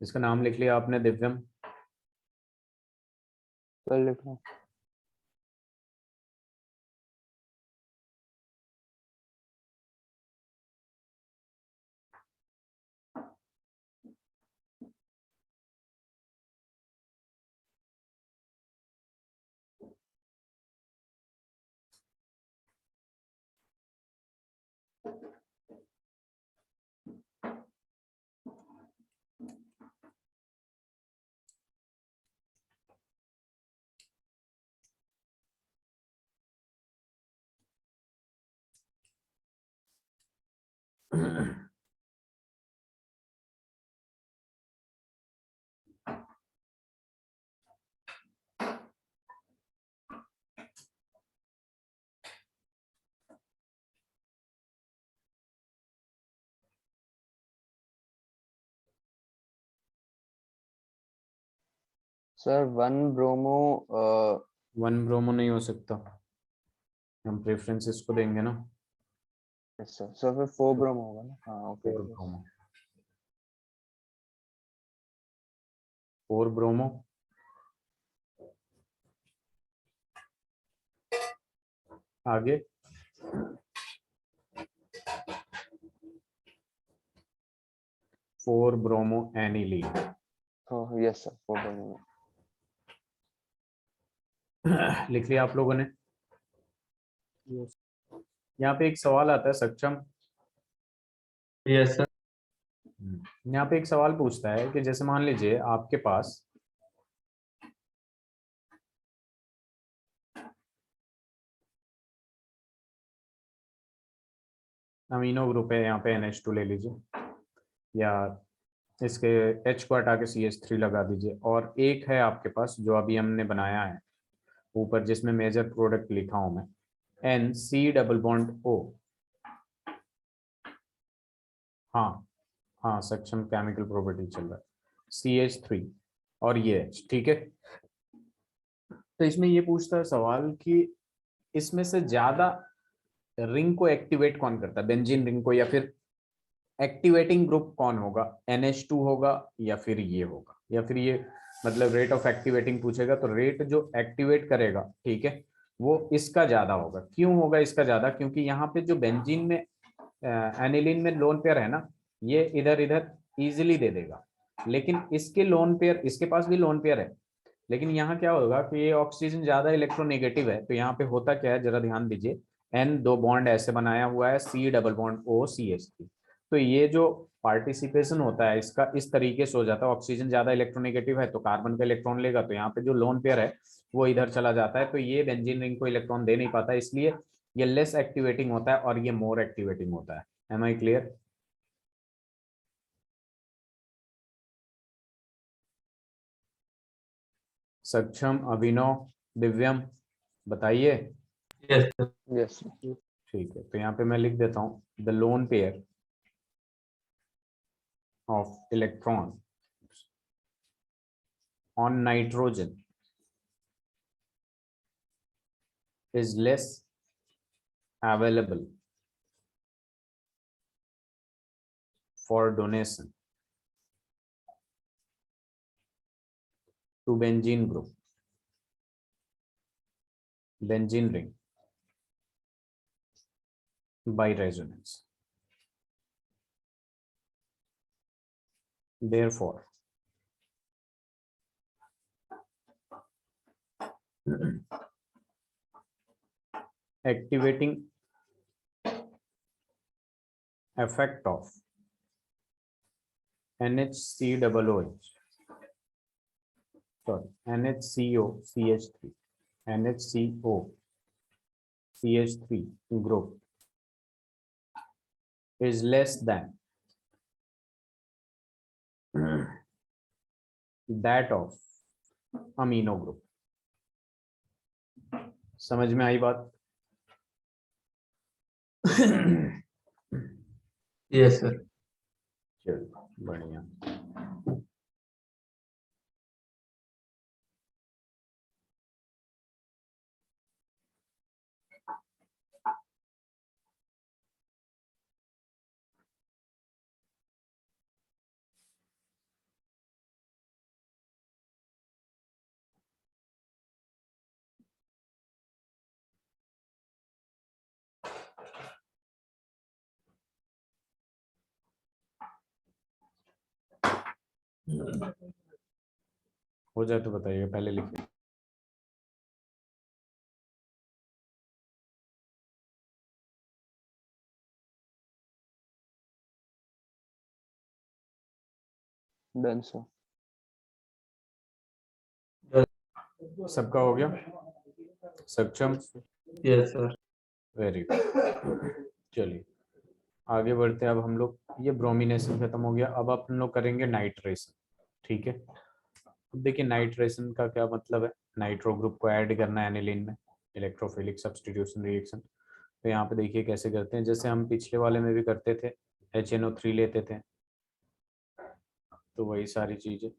इसका नाम लिख लिया आपने, दिव्यम? कर लिखा। सर 1 ब्रोमो 1 ब्रोमो नहीं हो सकता, हम प्रेफरेंसेस को देंगे ना। सर फिर 4 ब्रोमो होगा ना। हाँ ओके 4 ब्रोमो, 4 ब्रोमो, आगे 4 bromo aniline. Yes sir 4 bromo. लिख लिया आप लोगों ने। यस यहाँ पे एक सवाल आता है सक्षम, यस सर। यहाँ पे एक सवाल पूछता है कि जैसे मान लीजिए आपके पास अमीनो ग्रुप है, यहाँ पे NH2 ले लीजिए, या इसके H को हटा के CH3 लगा दीजिए, और एक है आपके पास जो अभी हमने बनाया है ऊपर जिसमें मेजर प्रोडक्ट लिखा हूं मैं, NC डबल बॉन्ड O। हाँ हाँ सक्षम, केमिकल प्रॉपर्टी चल रहा है, CH3 और ये H, ठीक है। तो इसमें ये पूछता है सवाल कि इसमें से ज्यादा रिंग को एक्टिवेट कौन करता है, बेंजीन रिंग को, या फिर एक्टिवेटिंग ग्रुप कौन होगा, NH2 होगा या फिर ये होगा, या फिर ये मतलब रेट ऑफ एक्टिवेटिंग पूछेगा तो रेट जो एक्टिवेट करेगा, ठीक है, वो इसका ज्यादा होगा। क्यों होगा इसका ज्यादा? क्योंकि यहाँ पे जो बेंजीन में एनिलीन में लोन पेयर है ना, ये इधर इधर इजीली दे देगा, लेकिन इसके लोन पेयर, इसके पास भी लोन पेयर है, लेकिन यहाँ क्या होगा कि ये ऑक्सीजन ज्यादा इलेक्ट्रोनेगेटिव है, तो यहाँ पे होता क्या है जरा ध्यान दीजिए, N 2 बॉन्ड ऐसे बनाया हुआ है, C double bond O CH3, तो ये जो पार्टिसिपेशन होता है इसका इस तरीके से हो जाता है, ऑक्सीजन ज्यादा इलेक्ट्रोनेगेटिव है तो कार्बन का इलेक्ट्रॉन लेगा, तो यहाँ पे जो लोन पेयर है वो इधर चला जाता है, तो ये बेंजीन रिंग को इलेक्ट्रॉन दे नहीं पाता, इसलिए ये लेस एक्टिवेटिंग होता है और ये मोर एक्टिवेटिंग होता है। Am I clear? Saksham, Abhinav, दिव्यम, बताइए। Yes sir. यस ठीक है, तो यहाँ पे मैं लिख देता हूँ the lone pair of electron on nitrogen is less available for donation to benzene group, benzene ring by resonance. Therefore, activating effect of NHCOOH, sorry, NHCO CH3, NHCO CH3 group is less than that of amino group. समझ में आई बात? Yes sir. चलो बढ़िया। हो जाए तो बताइए, पहले लिखिए। Done sir. सबका हो गया? सक्षम? Yes sir. Very good. चलिए आगे बढ़ते हैं। अब हम लोग, ये ब्रोमिनेशन खत्म हो गया, अब अपन लोग करेंगे नाइट्रेशन, ठीक है। अब देखिए नाइट्रेशन का क्या मतलब है, नाइट्रो ग्रुप को ऐड करना है एनिलीन में, इलेक्ट्रोफिलिक सब्स्टिट्यूशन रिएक्शन। तो यहाँ पे देखिए कैसे करते हैं, जैसे हम पिछले वाले में भी करते थे, HNO3 लेते थे, तो वही सारी चीजें।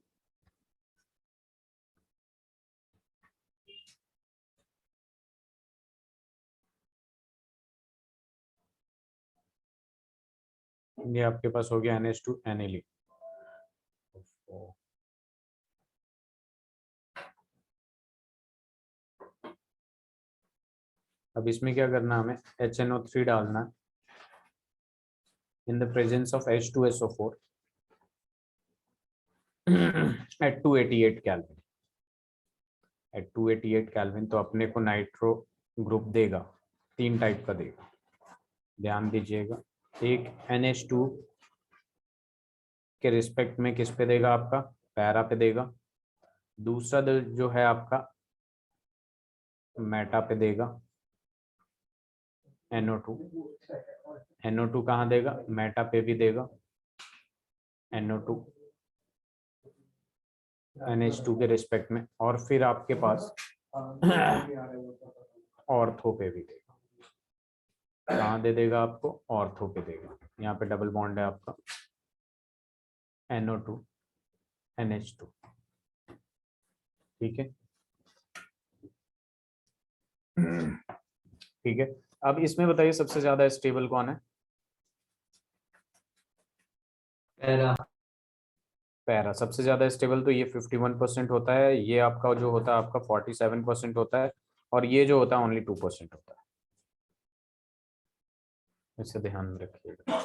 ये आपके पास हो गया NH2 aniline। अब इसमें क्या करना है, हमें HNO3 डालना है in the presence of H2SO4 at 288 kelvin. At 288 kelvin तो अपने को नाइट्रो ग्रुप देगा, 3 टाइप का देगा, ध्यान दीजिएगा। एक NH2 के रिस्पेक्ट में किस पे देगा, आपका पैरा पे देगा। दूसरा जो है आपका मेटा पे देगा, NO2। NO2 कहाँ देगा, मेटा पे भी देगा NO2 NH2 के रिस्पेक्ट में, और फिर आपके पास ऑर्थो पे भी देगा। कहाँ दे देगा आपको, ऑर्थो पे देगा। यहाँ पे डबल बॉन्ड है आपका NO2 NH2, ठीक है। ठीक है, अब इसमें बताइए सबसे ज्यादा स्टेबल कौन है। पैरा। पैरा सबसे ज्यादा स्टेबल, तो ये 51% होता है, ये आपका जो होता है आपका 47% होता है, और ये जो होता है ओनली 2% होता है। इसे ध्यान में रखिएगा।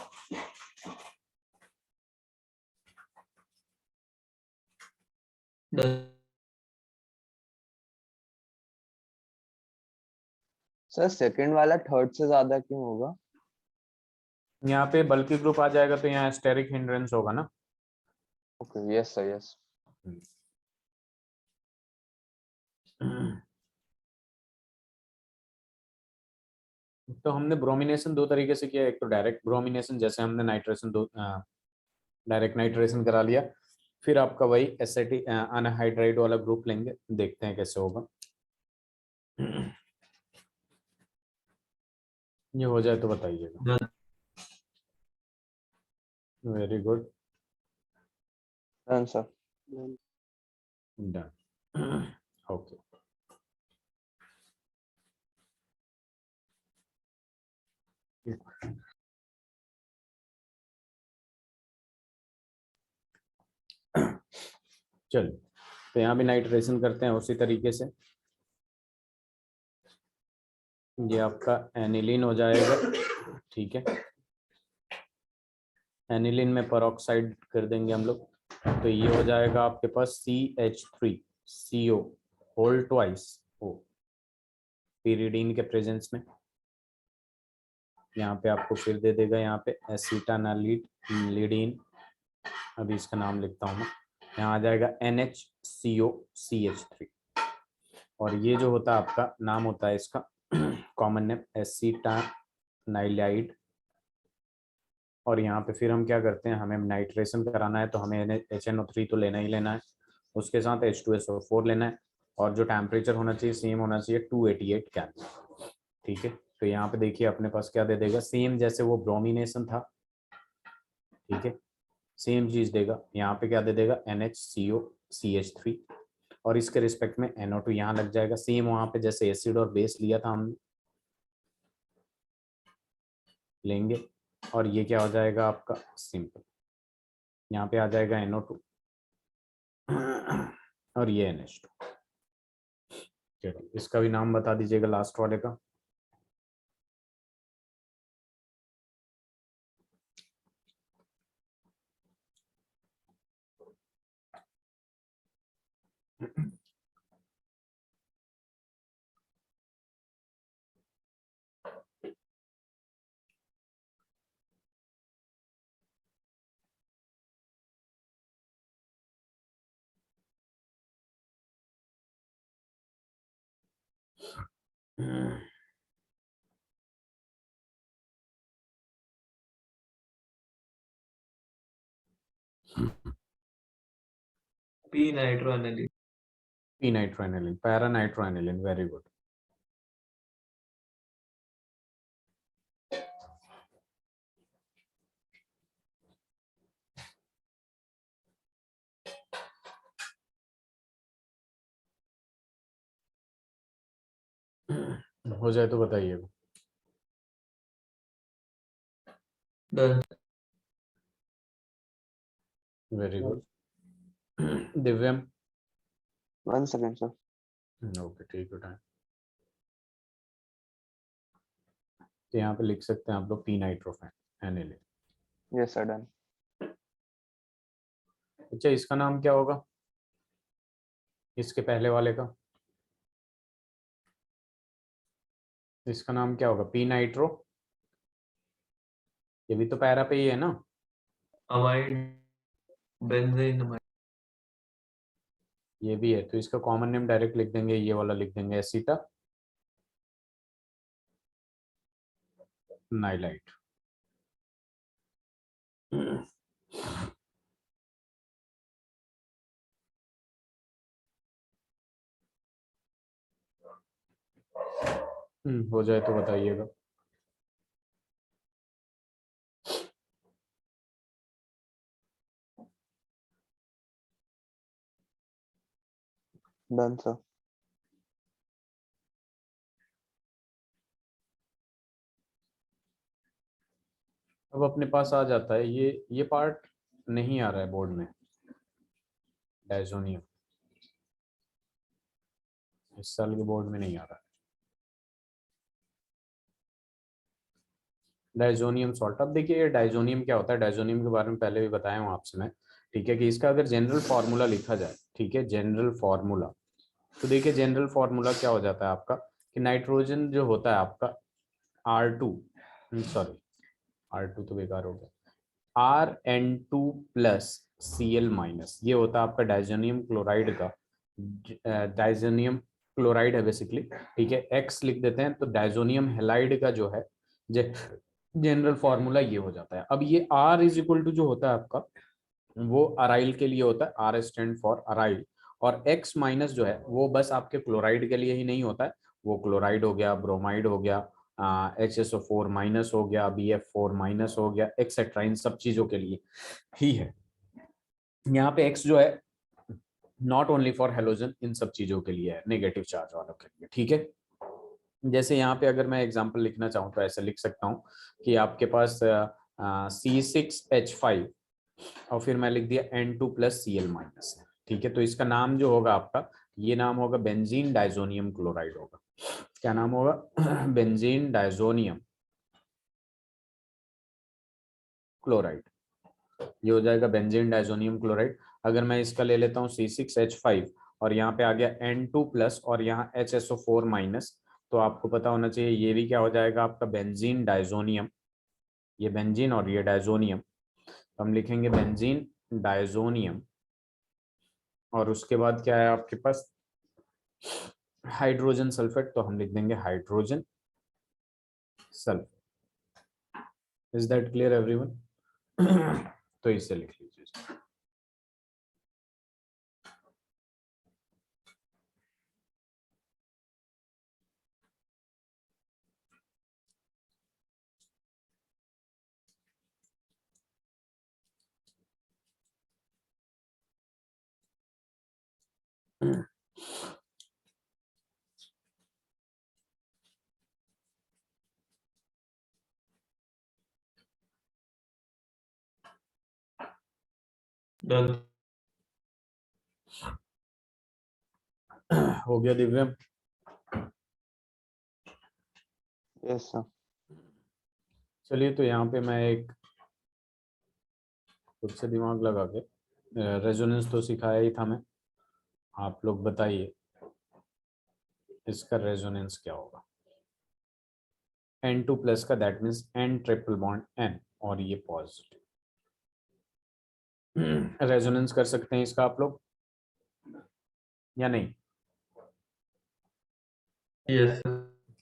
डन। सर सेकंड वाला थर्ड से ज्यादा क्यों होगा? यहाँ पे बल्कि ग्रुप आ जाएगा तो यहाँ स्टेरिक हिंड्रेंस होगा ना। Okay, yes sir, yes. तो हमने ब्रोमिनेशन दो तरीके से किया, एक तो डायरेक्ट ब्रोमिनेशन, जैसे हमने नाइट्रेशन दो डायरेक्ट नाइट्रेशन करा लिया, फिर आपका वही एसिटिक अनहाइड्राइड वाला ग्रुप लेंगे, देखते हैं कैसे होगा। ये हो जाए तो बताइएगा। Done. Very good, done sir. Done. Okay, चलिए तो यहाँ भी नाइट्रेशन करते हैं उसी तरीके से। ये आपका एनिलीन हो जाएगा, ठीक है। एनिलीन में परऑक्साइड कर देंगे हम लोग, तो ये हो जाएगा आपके पास CH3CO whole twice O pyridine के प्रेजेंस में। यहाँ पे आपको फिर दे देगा यहाँ पे एसिटानालिडीन, अभी इसका नाम लिखता हूँ मैं। यहाँ आ जाएगा NHCOCH3, और ये जो होता है आपका नाम होता है इसका कॉमन नेम एसिटानाइलाइड। और यहाँ पे फिर हम क्या करते हैं, हमें नाइट्रेशन कराना है तो हमें HNO3 तो लेना ही लेना है, उसके साथ H2SO4 लेना है, और जो टेम्परेचर होना चाहिए सेम होना चाहिए 288 केल्विन, ठीक है। तो यहाँ पे देखिए अपने पास क्या दे देगा, सेम जैसे वो ब्रोमिनेशन था, ठीक है, सेम चीज देगा। यहाँ पे क्या दे देगा, NHCOCH3, और इसके रिस्पेक्ट में NO2 यहाँ लग जाएगा, सेम वहां पे जैसे एसिड और बेस लिया था हमने लेंगे। और ये क्या हो जाएगा आपका सिंपल, यहाँ पे आ जाएगा NO2 और ये NH2। चलिए इसका भी नाम बता दीजिएगा लास्ट वाले का। P nitroaniline. P nitroaniline, para nitroaniline, very good. हो जाए तो बताइएगा। Done. Very good. Divyam? 1 second sir. Okay, ठीक है टाइम। तो यहाँ पे लिख सकते हैं आप लोग P nitrophenol NaN। Yes sir, done. अच्छा, इसका नाम क्या होगा, इसके पहले वाले का? इसका नाम क्या होगा? पी नाइट्रो, ये भी तो पैरा पे ही है ना? Amide, benzene amide. ये भी है, तो इसका कॉमन नेम डायरेक्ट लिख देंगे, ये वाला लिख देंगे एसीटा नाइलाइट। हो जाए तो बताइएगा। Done sir. अब अपने पास आ जाता है ये पार्ट नहीं आ रहा है बोर्ड में, डायजोनियम इस साल के बोर्ड में नहीं आ रहा है। डायजोनियम सॉल्ट, अब देखिए ये डायजोनियम क्या होता है, डायजोनियम के बारे में पहले भी बताया हूँ आपसे मैं, ठीक है, कि इसका अगर जनरल फार्मूला लिखा जाए, ठीक है, जनरल फार्मूला, तो देखिए जनरल फार्मूला क्या हो जाता है आपका, कि नाइट्रोजन जो होता है आपका R2, सॉरी R2 तो बेकार हो गया, Rn2+Cl-, ये होता है आपका डायजोनियम क्लोराइड का, डायजोनियम क्लोराइड है बेसिकली, ठीक है, X लिख देते हैं, तो डायजोनियम हेलाइड का जो है जनरल फॉर्मूला ये हो जाता है। अब ये R इज इक्वल टू जो होता है आपका, वो अराइल के लिए होता है, R स्टैंड फॉर अराइल, और X माइनस जो है वो बस आपके क्लोराइड के लिए ही नहीं होता है, वो क्लोराइड हो गया, ब्रोमाइड हो गया, HSO4 माइनस हो गया, BF4 माइनस हो गया, एक्सेट्रा, इन सब चीजों के लिए ही है। यहाँ पे X जो है नॉट ओनली फॉर हेलोजन, इन सब चीजों के लिए है, नेगेटिव चार्ज वालों के लिए, ठीक है। जैसे यहाँ पे अगर मैं एग्जांपल लिखना चाहूँ तो ऐसे लिख सकता हूँ कि आपके पास C6H5 और फिर मैं लिख दिया N2+Cl-, है, ठीक है। तो इसका नाम जो होगा आपका, ये नाम होगा बेंजीन डाइजोनियम क्लोराइड होगा। क्या नाम होगा? बेंजीन डाइजोनियम क्लोराइड, ये हो जाएगा बेंजीन डाइजोनियम क्लोराइड। अगर मैं इसका ले लेता हूँ C6H5 और यहाँ पे आ गया N2+ और यहाँ HSO4-, तो आपको पता होना चाहिए ये भी क्या हो जाएगा आपका, बेंजीन डाइजोनियम, ये बेंजीन और ये डाइजोनियम, तो हम लिखेंगे बेंजीन डाइजोनियम, और उसके बाद क्या है आपके पास, हाइड्रोजन सल्फेट, तो हम लिख देंगे hydrogen sulphate. Is that clear everyone? तो इसे लिख लीजिए। डन। हो गया दिव्यम? Yes sir. चलिए, तो यहाँ पे मैं एक खुद से दिमाग लगा के, रेजोनेंस तो सिखाया ही था मैं, आप लोग बताइए इसका रेजोनेंस क्या होगा। N2+ का, that means N triple bond N, और ये पॉजिटिव। रेजोनेंस कर सकते हैं इसका आप लोग या नहीं? यस।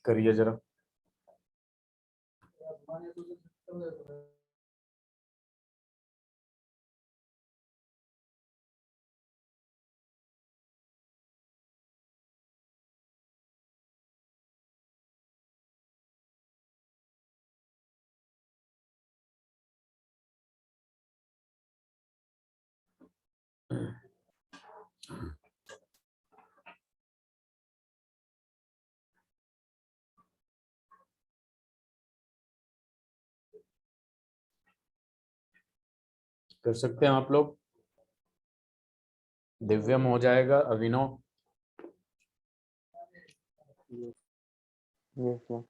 करिए जरा। कर सकते हैं आप लोग? दिव्यम हो जाएगा, अभिनव यस सर।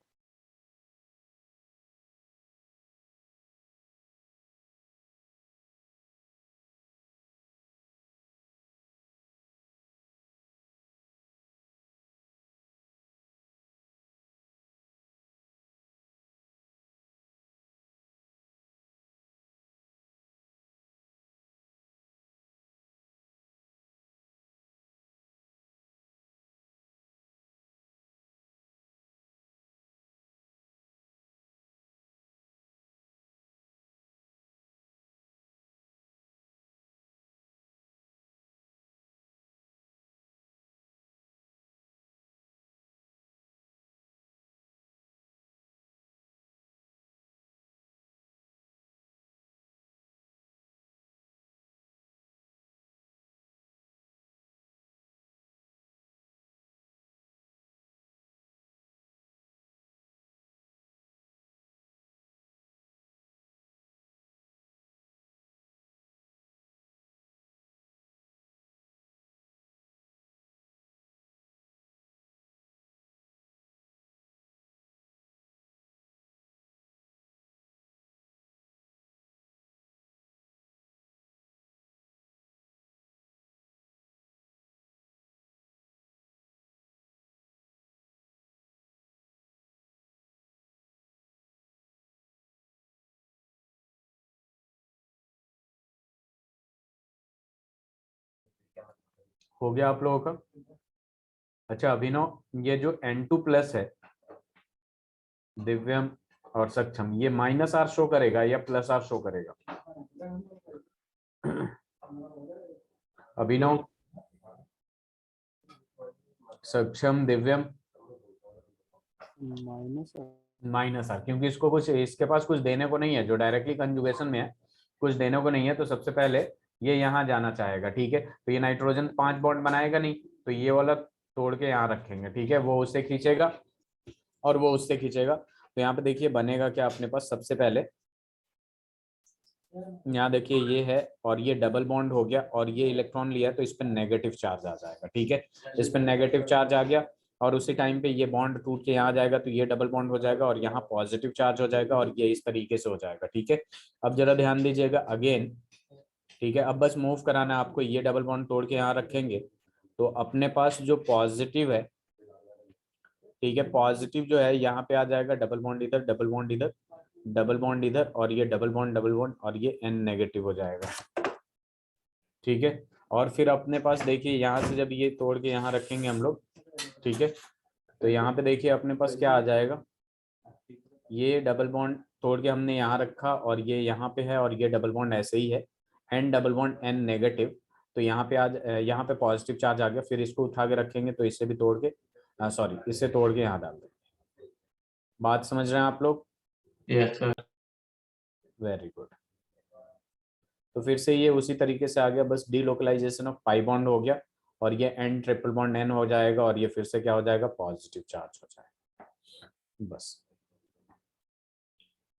हो गया आप लोगों का? अच्छा अभिनव, ये जो N2 प्लस है दिव्यम और सक्षम, ये -R शो करेगा या +R शो करेगा? अभिनव, सक्षम, दिव्यम -R, क्योंकि इसको कुछ, इसके पास कुछ देने को नहीं है, जो डायरेक्टली कंजुगेशन में है कुछ देने को नहीं है, तो सबसे पहले ये यहाँ जाना चाहेगा। ठीक है, तो ये नाइट्रोजन 5 बॉन्ड बनाएगा नहीं, तो ये वाला तोड़ के यहाँ रखेंगे। ठीक है, वो उससे खींचेगा और वो उससे खींचेगा, तो यहाँ पे देखिए बनेगा क्या अपने पास। सबसे पहले यहाँ देखिए ये है और ये डबल बॉन्ड हो गया और ये इलेक्ट्रॉन लिया, तो इस पर नेगेटिव चार्ज आ जाएगा। ठीक है, इस पर नेगेटिव चार्ज आ गया और उसी टाइम पे ये बॉन्ड टूट के यहाँ आ जाएगा, तो ये डबल बॉन्ड हो जाएगा और यहाँ पॉजिटिव चार्ज हो जाएगा और ये इस तरीके से हो जाएगा। ठीक है, अब जरा ध्यान दीजिएगा अगेन। ठीक है, अब बस मूव कराना है आपको, ये डबल बॉन्ड तोड़ के यहाँ रखेंगे, तो अपने पास जो पॉजिटिव है, ठीक है, पॉजिटिव जो है यहाँ पे आ जाएगा, डबल बॉन्ड इधर, डबल बॉन्ड इधर, डबल बॉन्ड इधर और ये डबल बॉन्ड और ये N नेगेटिव हो जाएगा। ठीक है, और फिर अपने पास देखिए यहाँ से जब ये तोड़ के यहाँ रखेंगे हम लोग, ठीक है, तो यहाँ पे देखिए अपने पास क्या आ जाएगा, ये डबल बॉन्ड तोड़ के हमने यहाँ रखा और ये यहाँ पे है और ये डबल बॉन्ड ऐसे ही है, N double bond N negative, तो यहाँ पे आज यहाँ पे पॉजिटिव चार्ज आ गया। फिर इसको उठा के रखेंगे तो इससे भी तोड़ के, सॉरी, इससे तोड़ के यहाँ डाल देंगे। बात समझ रहे हैं आप लोग? Yes sir. Very good. तो फिर से ये उसी तरीके से आ गया, बस डीलोकलाइजेशन ऑफ पाई बॉन्ड हो गया और ये N ट्रिपल बॉन्ड N हो जाएगा और ये फिर से क्या हो जाएगा, पॉजिटिव चार्ज हो जाएगा। बस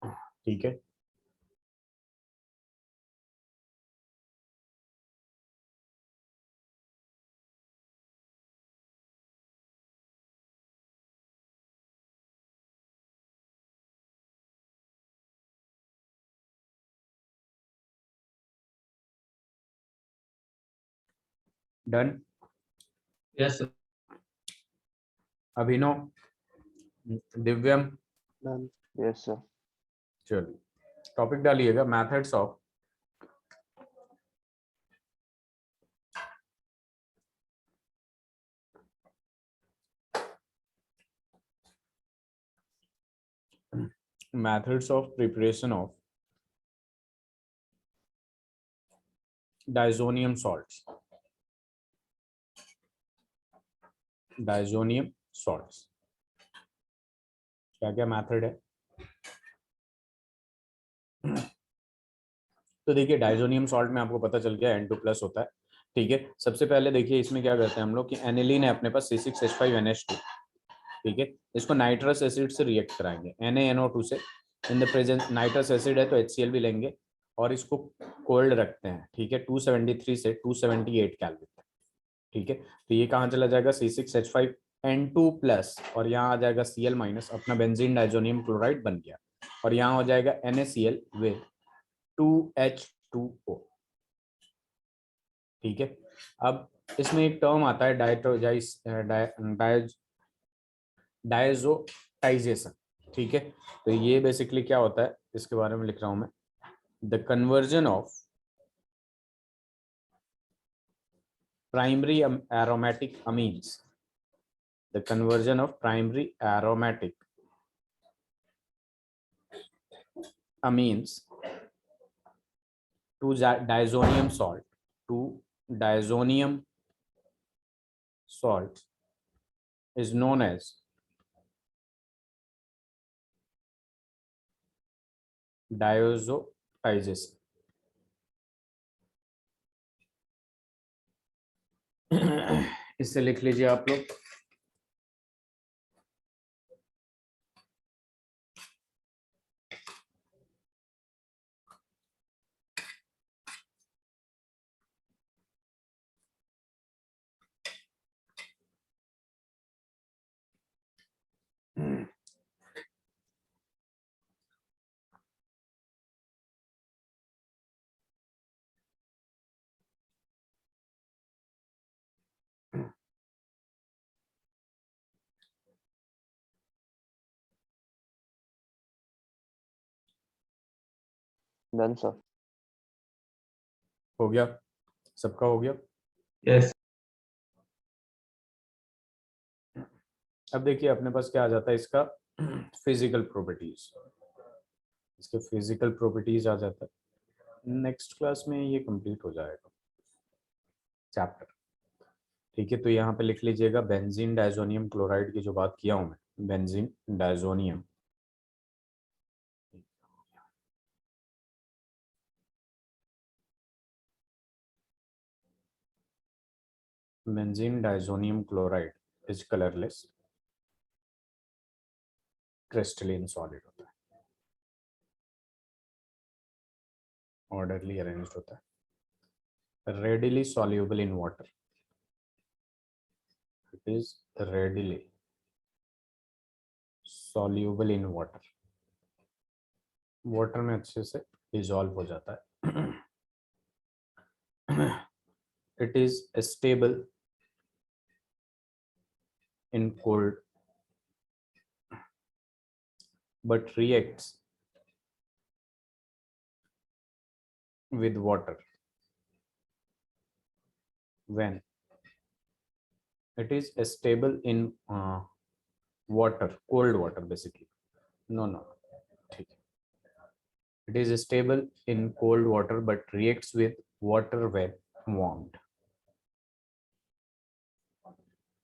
ठीक है, done. Yes sir. Abhinav, Divyam, yes sir. चलिए टॉपिक डालिएगा, methods of preparation of diazonium salts. Diazonium salts क्या क्या मेथड है? तो देखिए डाइजोनियम सॉल्ट में आपको पता चल गया N2 प्लस होता है। ठीक है, सबसे पहले देखिए इसमें क्या करते हैं हम लोग कि एनिलीन है अपने पास C6H5NH2। ठीक है, इसको नाइट्रस एसिड से रिएक्ट कराएंगे NaNO2 से। इन द प्रेजेंस नाइट्रस एसिड है तो HCl भी लेंगे और इसको कोल्ड रखते हैं। ठीक है, 273 से 278 केल्विन तक। ठीक है, तो ये कहाँ चला जाएगा C6H5N2 प्लस, और यहाँ आ जाएगा Cl माइनस, अपना बेंजीन डाइजोनियम क्लोराइड बन गया, और यहाँ हो जाएगा NaCl विद 2H2O। ठीक है, अब इसमें एक टर्म आता है डायजोटाइजेशन। ठीक है, तो ये बेसिकली क्या होता है, इसके बारे में लिख रहा हूं मैं, the conversion of primary aromatic amines, the conversion of primary aromatic amines to diazonium salt is known as diazotization। इससे लिख लीजिए आप लोग, डन सर। हो गया, सबका हो गया। Yes. अब देखिए अपने पास क्या आ जाता है, इसका फिजिकल प्रॉपर्टीज, इसके फिजिकल प्रॉपर्टीज आ जाता है। नेक्स्ट क्लास में ये कंप्लीट हो जाएगा चैप्टर। ठीक है, तो यहाँ पे लिख लीजिएगा बेंजीन डाइजोनियम क्लोराइड की जो बात किया हूं मैं, benzene diazonium, benzene diazonium chloride is colourless, crystalline solid होता है, ऑर्डरली अरेंज्ड होता है, readily soluble in water, it is readily soluble in water, water में अच्छे से डिजॉल्व हो जाता है। It is stable in cold but reacts with water when it is stable in water, cold water basically, no, ठीक है, it is stable in cold water but reacts with water when warmed,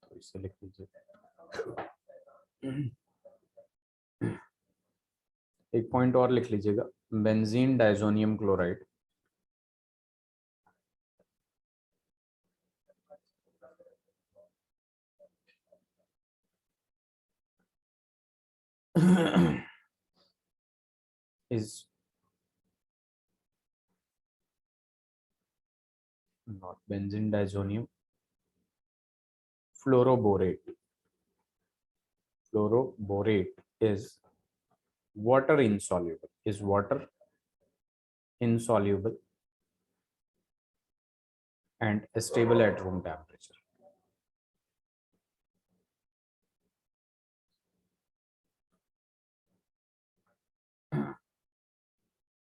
तो इसे लिख लीजिए। एक point और लिख लीजिएगा, benzene diazonium chloride is not benzene diazonium, fluoroborate is water insoluble and stable at room temperature।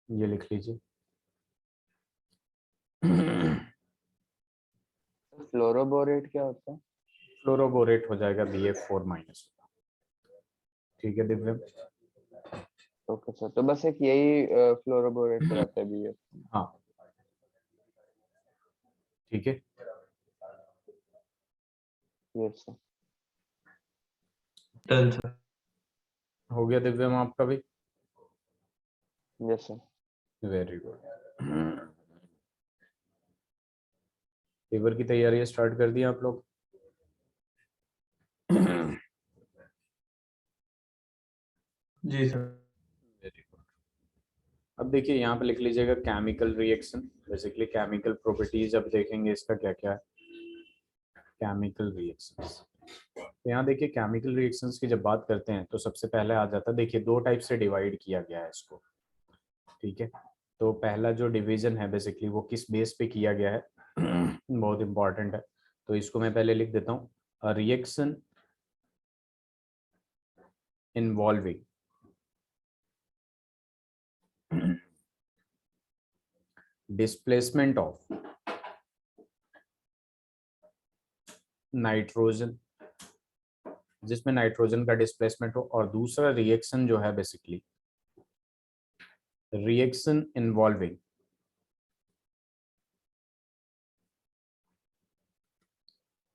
ये लिख लीजिए। फ्लोरोबोरेट क्या होता है? फ्लोरोबोरेट हो जाएगा BF4 माइनस। ठीक है दिव्यम, ओके सर, तो बस एक यही फ्लोरोबोरेट रहता है BF। हाँ ठीक है, यस सर। Done, sir. हो गया दिव्यम आपका भी, yes sir. Very good. Paper की तैयारी स्टार्ट कर दी आप लोग? जी सर। Very good. अब देखिए यहाँ पे लिख लीजिएगा chemical reaction, basically chemical properties अब देखेंगे इसका क्या क्या है। Chemical reactions. तो यहाँ देखिए केमिकल रिएक्शंस की जब बात करते हैं तो सबसे पहले आ जाता है, देखिए दो टाइप से डिवाइड किया गया है इसको, ठीक है। तो पहला जो डिवीजन है बेसिकली वो किस बेस पे किया गया है बहुत इंपॉर्टेंट है, तो इसको मैं पहले लिख देता हूँ, reaction involving displacement of nitrogen, जिसमें नाइट्रोजन का डिस्प्लेसमेंट हो, और दूसरा रिएक्शन जो है basically reaction involving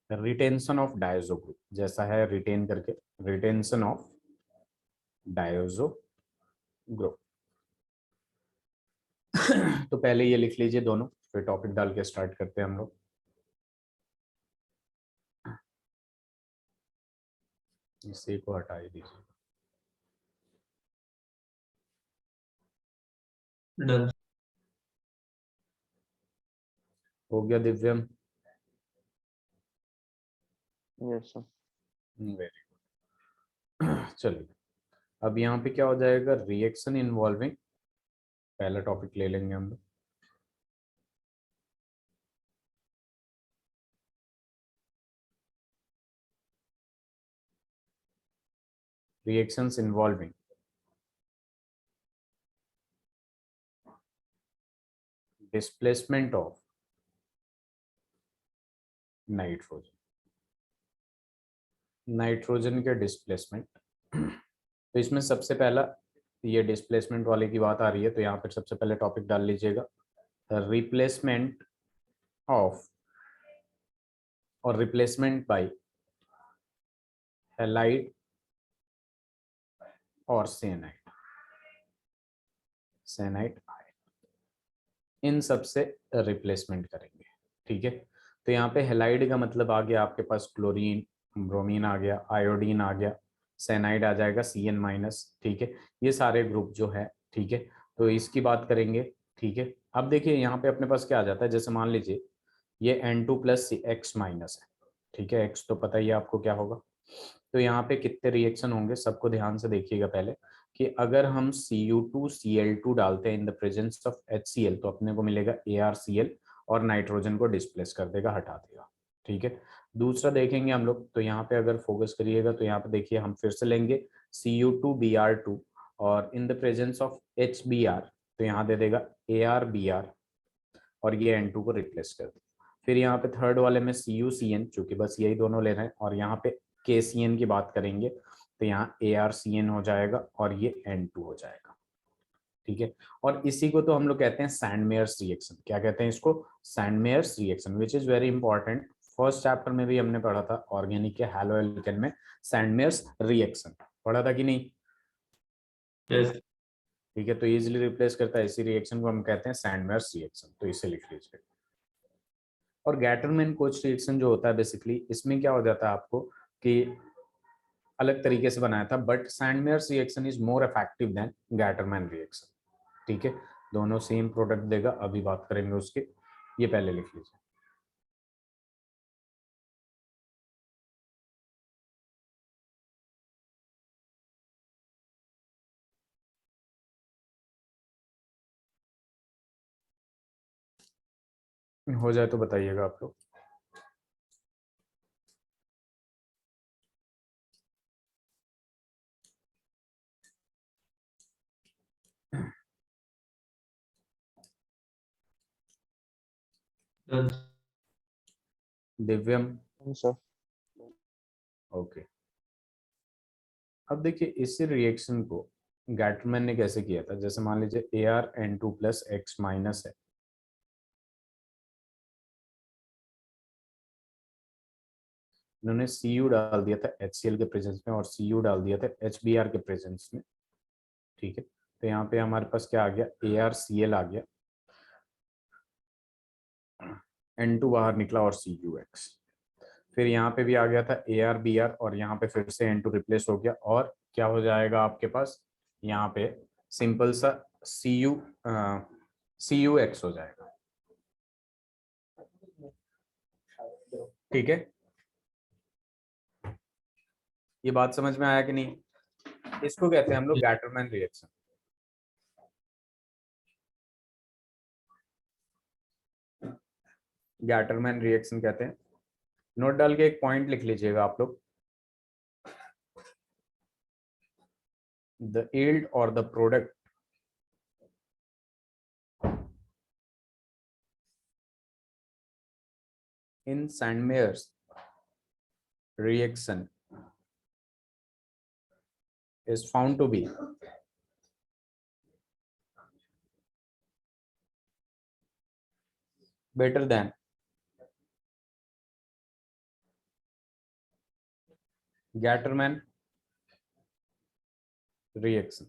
retention of diazo group, जैसा है रिटेन करके, रिटेंशन ऑफ डायजो ग्रुप। तो पहले ये लिख लीजिए दोनों, फिर टॉपिक डाल के स्टार्ट करते हैं हम लोग। इसी को हटा ही दीजिए। डन। हो गया Divyam? Yes sir. Very good. चलिए अब यहाँ पे क्या हो जाएगा, रिएक्शन इन्वॉल्विंग, पहला टॉपिक ले लेंगे हम लोग। Reactions involving displacement of nitrogen, nitrogen के डिस्प्लेसमेंट। तो इसमें सबसे पहला ये डिस्प्लेसमेंट वाले की बात आ रही है, तो यहाँ पर सबसे पहले टॉपिक डाल लीजिएगा, रिप्लेसमेंट ऑफ और रिप्लेसमेंट बाय हैलाइड और सेनाइड, सेनाइड आयन, इन सब से रिप्लेसमेंट करेंगे, ठीक है। तो यहाँ पे हैलाइड का मतलब आ गया आपके पास क्लोरीन, ब्रोमीन आ गया, आयोडीन आ गया, सेनाइड आ जाएगा Cn माइनस, ठीक है। ये सारे ग्रुप जो है, ठीक है, तो इसकी बात करेंगे, ठीक है। अब देखिए यहाँ पे अपने पास क्या आ जाता है, जैसे मान लीजिए ये N2 प्लस X माइनस है, ठीक है, X तो पता ही है आपको क्या होगा। तो यहाँ पे कितने रिएक्शन होंगे, सबको ध्यान से देखिएगा पहले, कि अगर हम Cu2Cl2 डालते हैं इन द प्रेजेंस ऑफ HCl तो अपने को मिलेगा ArCl, और नाइट्रोजन को डिस्प्लेस कर देगा, हटा देगा, ठीक है। दूसरा देखेंगे हम लोग, तो यहाँ पे अगर फोकस करिएगा तो यहाँ पे देखिए हम फिर से लेंगे Cu2Br2, और इन द प्रेजेंस ऑफ HBr तो यहाँ दे देगा ArBr, और ये N2 को रिप्लेस कर देगा। फिर यहाँ पे थर्ड वाले में CuCN, चूंकि बस यही दोनों ले रहे हैं, और यहाँ पे KCN की बात करेंगे तो यहाँ ArCN हो जाएगा और ये N2 हो जाएगा, ठीक है। और इसी को तो हम लोग कहते हैं सैंडमेयर्स रिएक्शन। क्या कहते हैं इसको? Sandmeyer's reaction, which is very important. First chapter में भी हमने पढ़ा था ऑर्गेनिक के हैलोएल्केन में सैंडमेयर्स रिएक्शन, पढ़ा था कि नहीं? यस। ठीक है, तो इजीली रिप्लेस करता है, इसी रिएक्शन को हम कहते हैं सैंडमेयर्स रिएक्शन, तो इसे लिख लीजिए। और गैटरमैन कोच रिएक्शन जो होता है बेसिकली, इसमें क्या हो जाता है आपको कि अलग तरीके से बनाया था, but Sandmeyer's reaction is more effective than Gattermann reaction, ठीक है। दोनों सेम प्रोडक्ट देगा, अभी बात करेंगे उसके, ये पहले लिख लीजिए। हो जाए तो बताइएगा आप लोग। डन। दिव्यम? सर। ओके। अब देखिए इसी रिएक्शन को गैटरमैन ने कैसे किया था, जैसे मान लीजिए ArN2 प्लस X माइनस है, इन्होंने Cu डाल दिया था HCl के प्रेजेंस में और Cu डाल दिया था HBr के प्रेजेंस में, ठीक है। तो यहाँ पे हमारे पास क्या आ गया, ArCl आ गया, N2 बाहर निकला और CuX। फिर यहाँ पे भी आ गया था ArBr, और यहाँ पे फिर से N2 रिप्लेस हो गया, और क्या हो जाएगा आपके पास यहाँ पे सिंपल सा CuX हो जाएगा, ठीक है। ये बात समझ में आया कि नहीं? इसको कहते हैं हम लोग गैटरमैन रिएक्शन। गैटरमैन रिएक्शन कहते हैं। नोट डाल के एक पॉइंट लिख लीजिएगा आप लोग, द यील्ड और the product in Sandmeyer's reaction is found to be better than Gatterman reaction.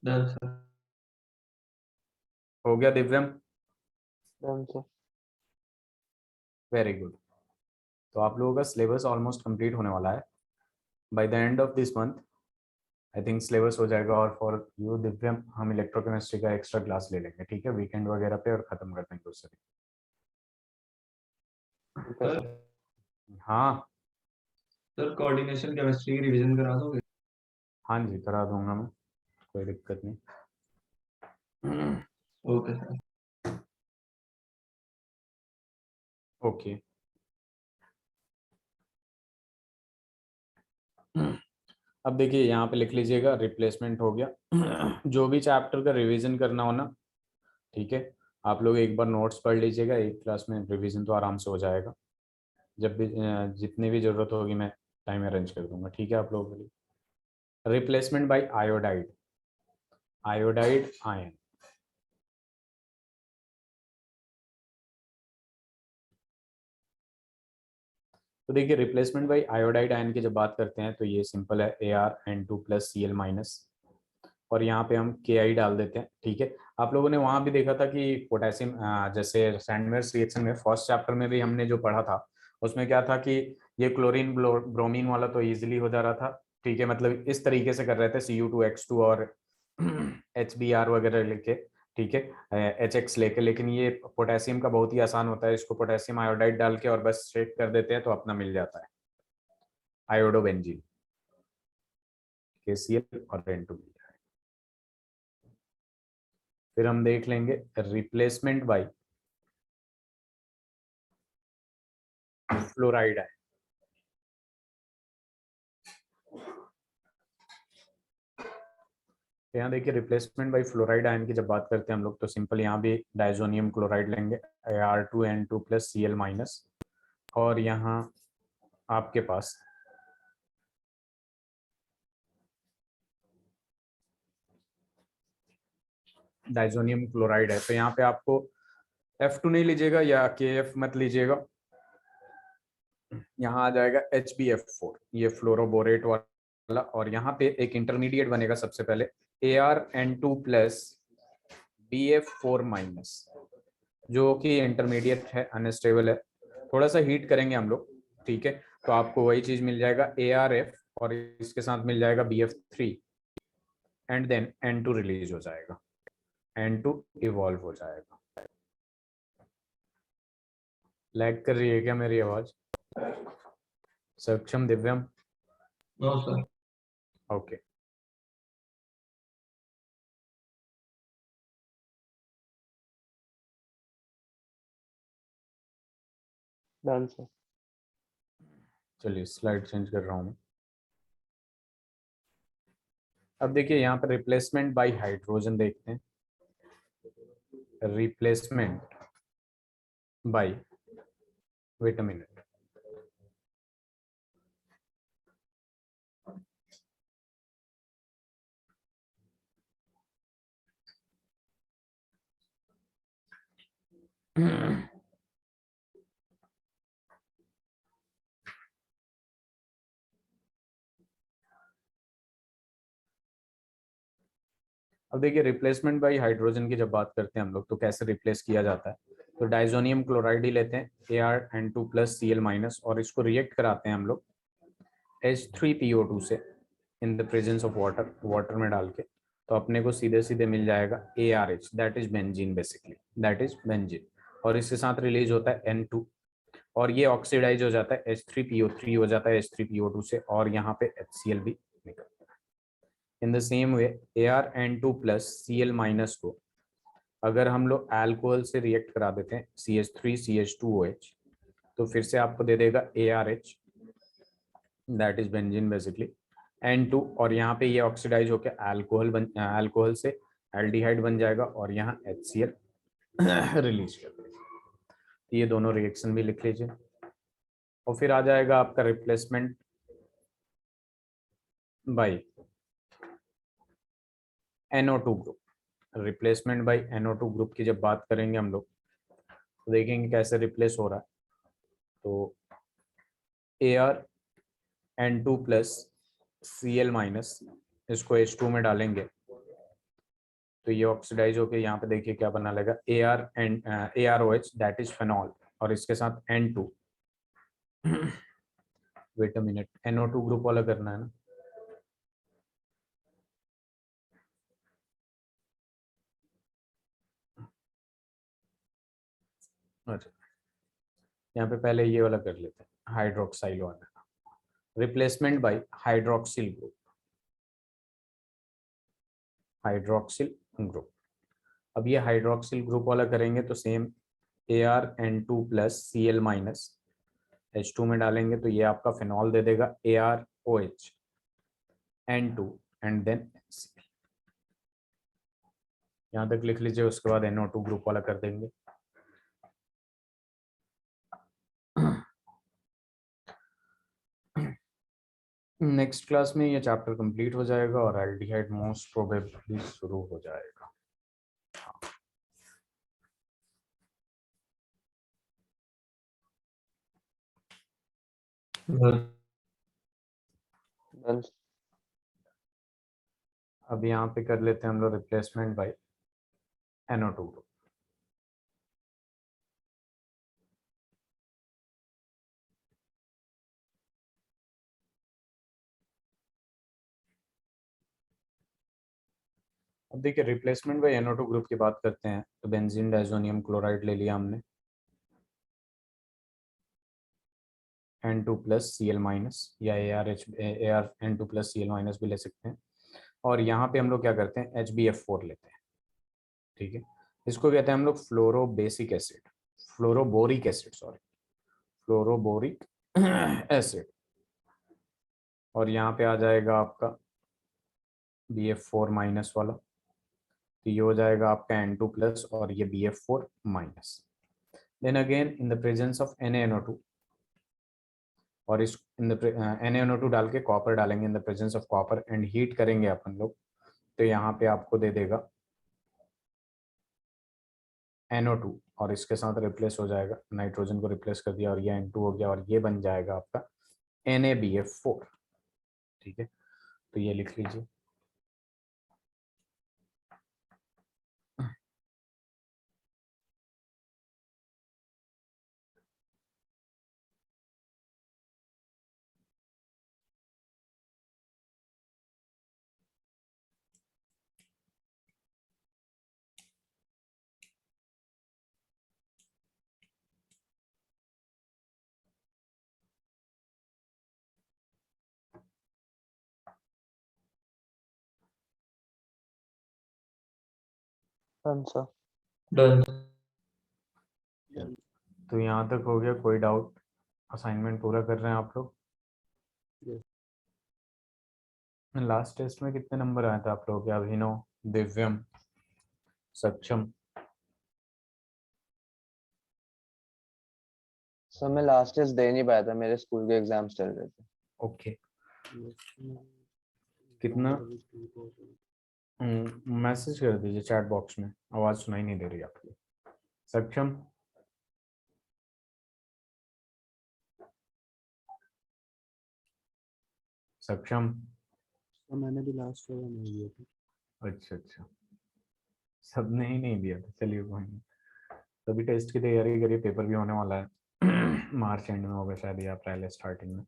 Done, sir. हो गया Divyam? Done sir. Very good. तो आप लोगों का सिलेबस ऑलमोस्ट कंप्लीट होने वाला है। By the end of this month I think syllabus हो जाएगा। और फॉर यू दिव्यम हम इलेक्ट्रोकेमिस्ट्री का एक्स्ट्रा क्लास ले लेंगे, ठीक है, वीकेंड वगैरह पे, और खत्म कर देंगे उससे। ठीक है सर सर। हाँ सर कोऑर्डिनेशन केमिस्ट्री की रिवीजन करा दोगे? हाँ जी, करा दूंगा मैं, कोई दिक्कत नहीं। Okay sir. ओके अब देखिए यहाँ पे लिख लीजिएगा, रिप्लेसमेंट हो गया। जो भी चैप्टर का रिवीजन करना हो ना, ठीक है, आप लोग एक बार नोट्स पढ़ लीजिएगा, एक क्लास में रिवीजन तो आराम से हो जाएगा। जब भी जितनी भी जरूरत होगी मैं टाइम अरेंज कर दूंगा, ठीक है आप लोगों के लिए। Replacement bye iodide, iodide ion. तो देखिए रिप्लेसमेंट बाय आयोडाइड आयन की जब बात करते हैं तो ये सिंपल है, ArN2+Cl-, और यहाँ पे हम Ki डाल देते हैं, ठीक है। आप लोगों ने वहां भी देखा था कि पोटेशियम, जैसे सैंडमेयर्स रिएक्शन में फर्स्ट चैप्टर में भी हमने जो पढ़ा था उसमें क्या था कि ये क्लोरीन ब्रोमीन वाला तो इजीली हो जा रहा था, ठीक है, मतलब इस तरीके से कर रहे थे, Cu2H2 और HBr वगैरह लेके, ठीक है, HX लेके। लेकिन ये पोटेशियम का बहुत ही आसान होता है, इसको पोटेशियम आयोडाइड डाल के और बस शेक कर देते हैं तो अपना मिल जाता है आयोडोबेंजीन, KCl और N2। फिर हम देख लेंगे रिप्लेसमेंट बाय फ्लोराइड आयन। यहाँ देखिए रिप्लेसमेंट बाय फ्लोराइड आयन की जब बात करते हैं हम लोग तो सिंपल यहाँ भी डाइजोनियम क्लोराइड लेंगे, Ar2N2+Cl-, और यहाँ आपके पास डाइजोनियम क्लोराइड है, तो यहाँ पे आपको F2 नहीं लीजिएगा या KF मत लीजिएगा, यहाँ आ जाएगा HbF4, ये फ्लोरोबोरेट वाला। और यहाँ पे एक इंटरमीडिएट बनेगा सबसे पहले, ArN2+BF4-, जो कि इंटरमीडिएट है, अनस्टेबल है, थोड़ा सा हीट करेंगे हम लोग, ठीक है, तो आपको वही चीज मिल जाएगा ArF, और इसके साथ मिल जाएगा BF3, and then N2 release हो जाएगा, N2 इवॉल्व हो जाएगा। लैग कर रही है क्या मेरी आवाज? Saksham, Divyam? No sir. Okay done sir. चलिए स्लाइड चेंज कर रहा हूँ मैं। अब देखिए यहाँ पर रिप्लेसमेंट बाय हाइड्रोजन देखते हैं, रिप्लेसमेंट बाय विटामिन। अब देखिए रिप्लेसमेंट बाई हाइड्रोजन की जब बात करते हैं हम लोग तो कैसे रिप्लेस किया जाता है, तो डाइजोनियम क्लोराइड ही लेते हैं ArN2 प्लस Cl माइनस और इसको रिएक्ट कराते हैं हम लोग H3PO2 से इन the presence of water, water में डाल के, तो अपने को सीधे सीधे मिल जाएगा ARH, that is benzene, basically that is benzene, और इसके साथ रिलीज होता है N2 और ये ऑक्सीडाइज हो जाता है H3PO3 हो जाता है H3PO2 से और यहाँ पे HCl भी निकलता है। In the same way ArN2 plus Cl minus को अगर हम लोग अल्कोहल से रिएक्ट करा देते हैं CH3CH2OH तो फिर से आपको दे देगा ARH, that is benzene basically, N2 और यहाँ पे ये ऑक्सीडाइज होकर अल्कोहल से एल्डिहाइड बन जाएगा और यहाँ HCl रिलीज कर देगा। ये दोनों रिएक्शन भी लिख लीजिए और फिर आ जाएगा आपका replacement bye NO2 group. Replacement bye NO2 group की जब बात करेंगे हम लोग तो देखेंगे कैसे रिप्लेस हो रहा है। तो ArN2 प्लस Cl माइनस इसको H2 में डालेंगे तो ये ऑक्सीडाइज होके यहाँ पे देखिए क्या बना लेगा AROH, दैट इज फेनॉल, और इसके साथ N2 wait a minute, NO2 group वाला करना है ना, अच्छा यहाँ पे पहले ये वाला कर लेते हैं हाइड्रोक्साइल वाला, replacement bye hydroxyl group, hydroxyl group. अब ये हाइड्रोक्सिल ग्रुप वाला करेंगे तो same ArN2 plus Cl minus H2 में डालेंगे तो ये आपका फिनॉल दे देगा ArOH N2 and then HCl, यहाँ तक लिख लीजिए, उसके बाद NO2 ग्रुप वाला कर देंगे। नेक्स्ट क्लास में ये चैप्टर कंप्लीट हो जाएगा और एल्डिहाइड मोस्ट प्रोबेबली शुरू हो जाएगा। बस अब यहाँ पे कर लेते हैं हम लोग रिप्लेसमेंट बाय NO2 ग्रुप। अब देखिए रिप्लेसमेंट बाय NO2 ग्रुप की बात करते हैं तो बेंजीन डाइजोनियम क्लोराइड ले लिया हमने N2 प्लस Cl माइनस या ArN2 प्लस Cl माइनस भी ले सकते हैं और यहाँ पे हम लोग क्या करते हैं HbF4 लेते हैं, ठीक है। इसको कहते हैं हम लोग fluorobasic acid, fluoroboric acid, sorry fluoroboric acid, और यहाँ पे आ जाएगा आपका BF4 माइनस वाला, तो ये हो जाएगा आपका N2 प्लस और ये BF4 minus. Then again in the presence of NaNO2 और इस इन द NaNO2 डाल के कॉपर डालेंगे इन the presence of copper and heat करेंगे अपन लोग, तो यहाँ पे आपको दे देगा NO2 और इसके साथ रिप्लेस हो जाएगा, नाइट्रोजन को रिप्लेस कर दिया और ये N2 हो गया और ये बन जाएगा आपका NaBF4, ठीक है। तो ये लिख लीजिए। कौन सा? डन। तो यहाँ तक हो गया, कोई डाउट? असाइनमेंट पूरा कर रहे हैं आप लोग? Yes. लास्ट टेस्ट में कितने नंबर आए थे आप लोगों के? अभिनव, दिव्यम, सक्षम? सर मैं लास्ट टेस्ट दे नहीं पाया था, मेरे स्कूल के एग्जाम्स चल रहे थे। Okay, Yes. कितना? Exam का भी ठीक हो मैसेज कर दीजिए चैट बॉक्स में, आवाज सुनाई नहीं दे रही आपकी। सक्षम? सक्षम? तो मैंने भी लास्ट वाला नहीं दिया था। अच्छा अच्छा, सबने ही नहीं दिया था, चलिए कोई नहीं। तभी टेस्ट की तैयारी करिए, पेपर भी होने वाला है मार्च एंड में होगा शायद या अप्रैल स्टार्टिंग में।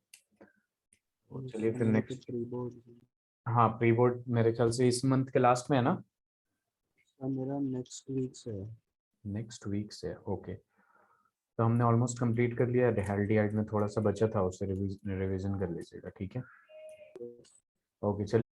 और चलिए फिर मेरा तो नेक्स्ट। प्री बोर्ड हाँ प्री बोर्ड मेरे ख्याल से इस मंथ के लास्ट में है ना? मेरा नेक्स्ट वीक से है। नेक्स्ट वीक से, ओके। तो हमने ऑलमोस्ट कंप्लीट कर लिया। हेल्डी हाइट में थोड़ा सा बचा था, उससे रिवीजन कर लीजिएगा, ठीक है? ओके चलिए।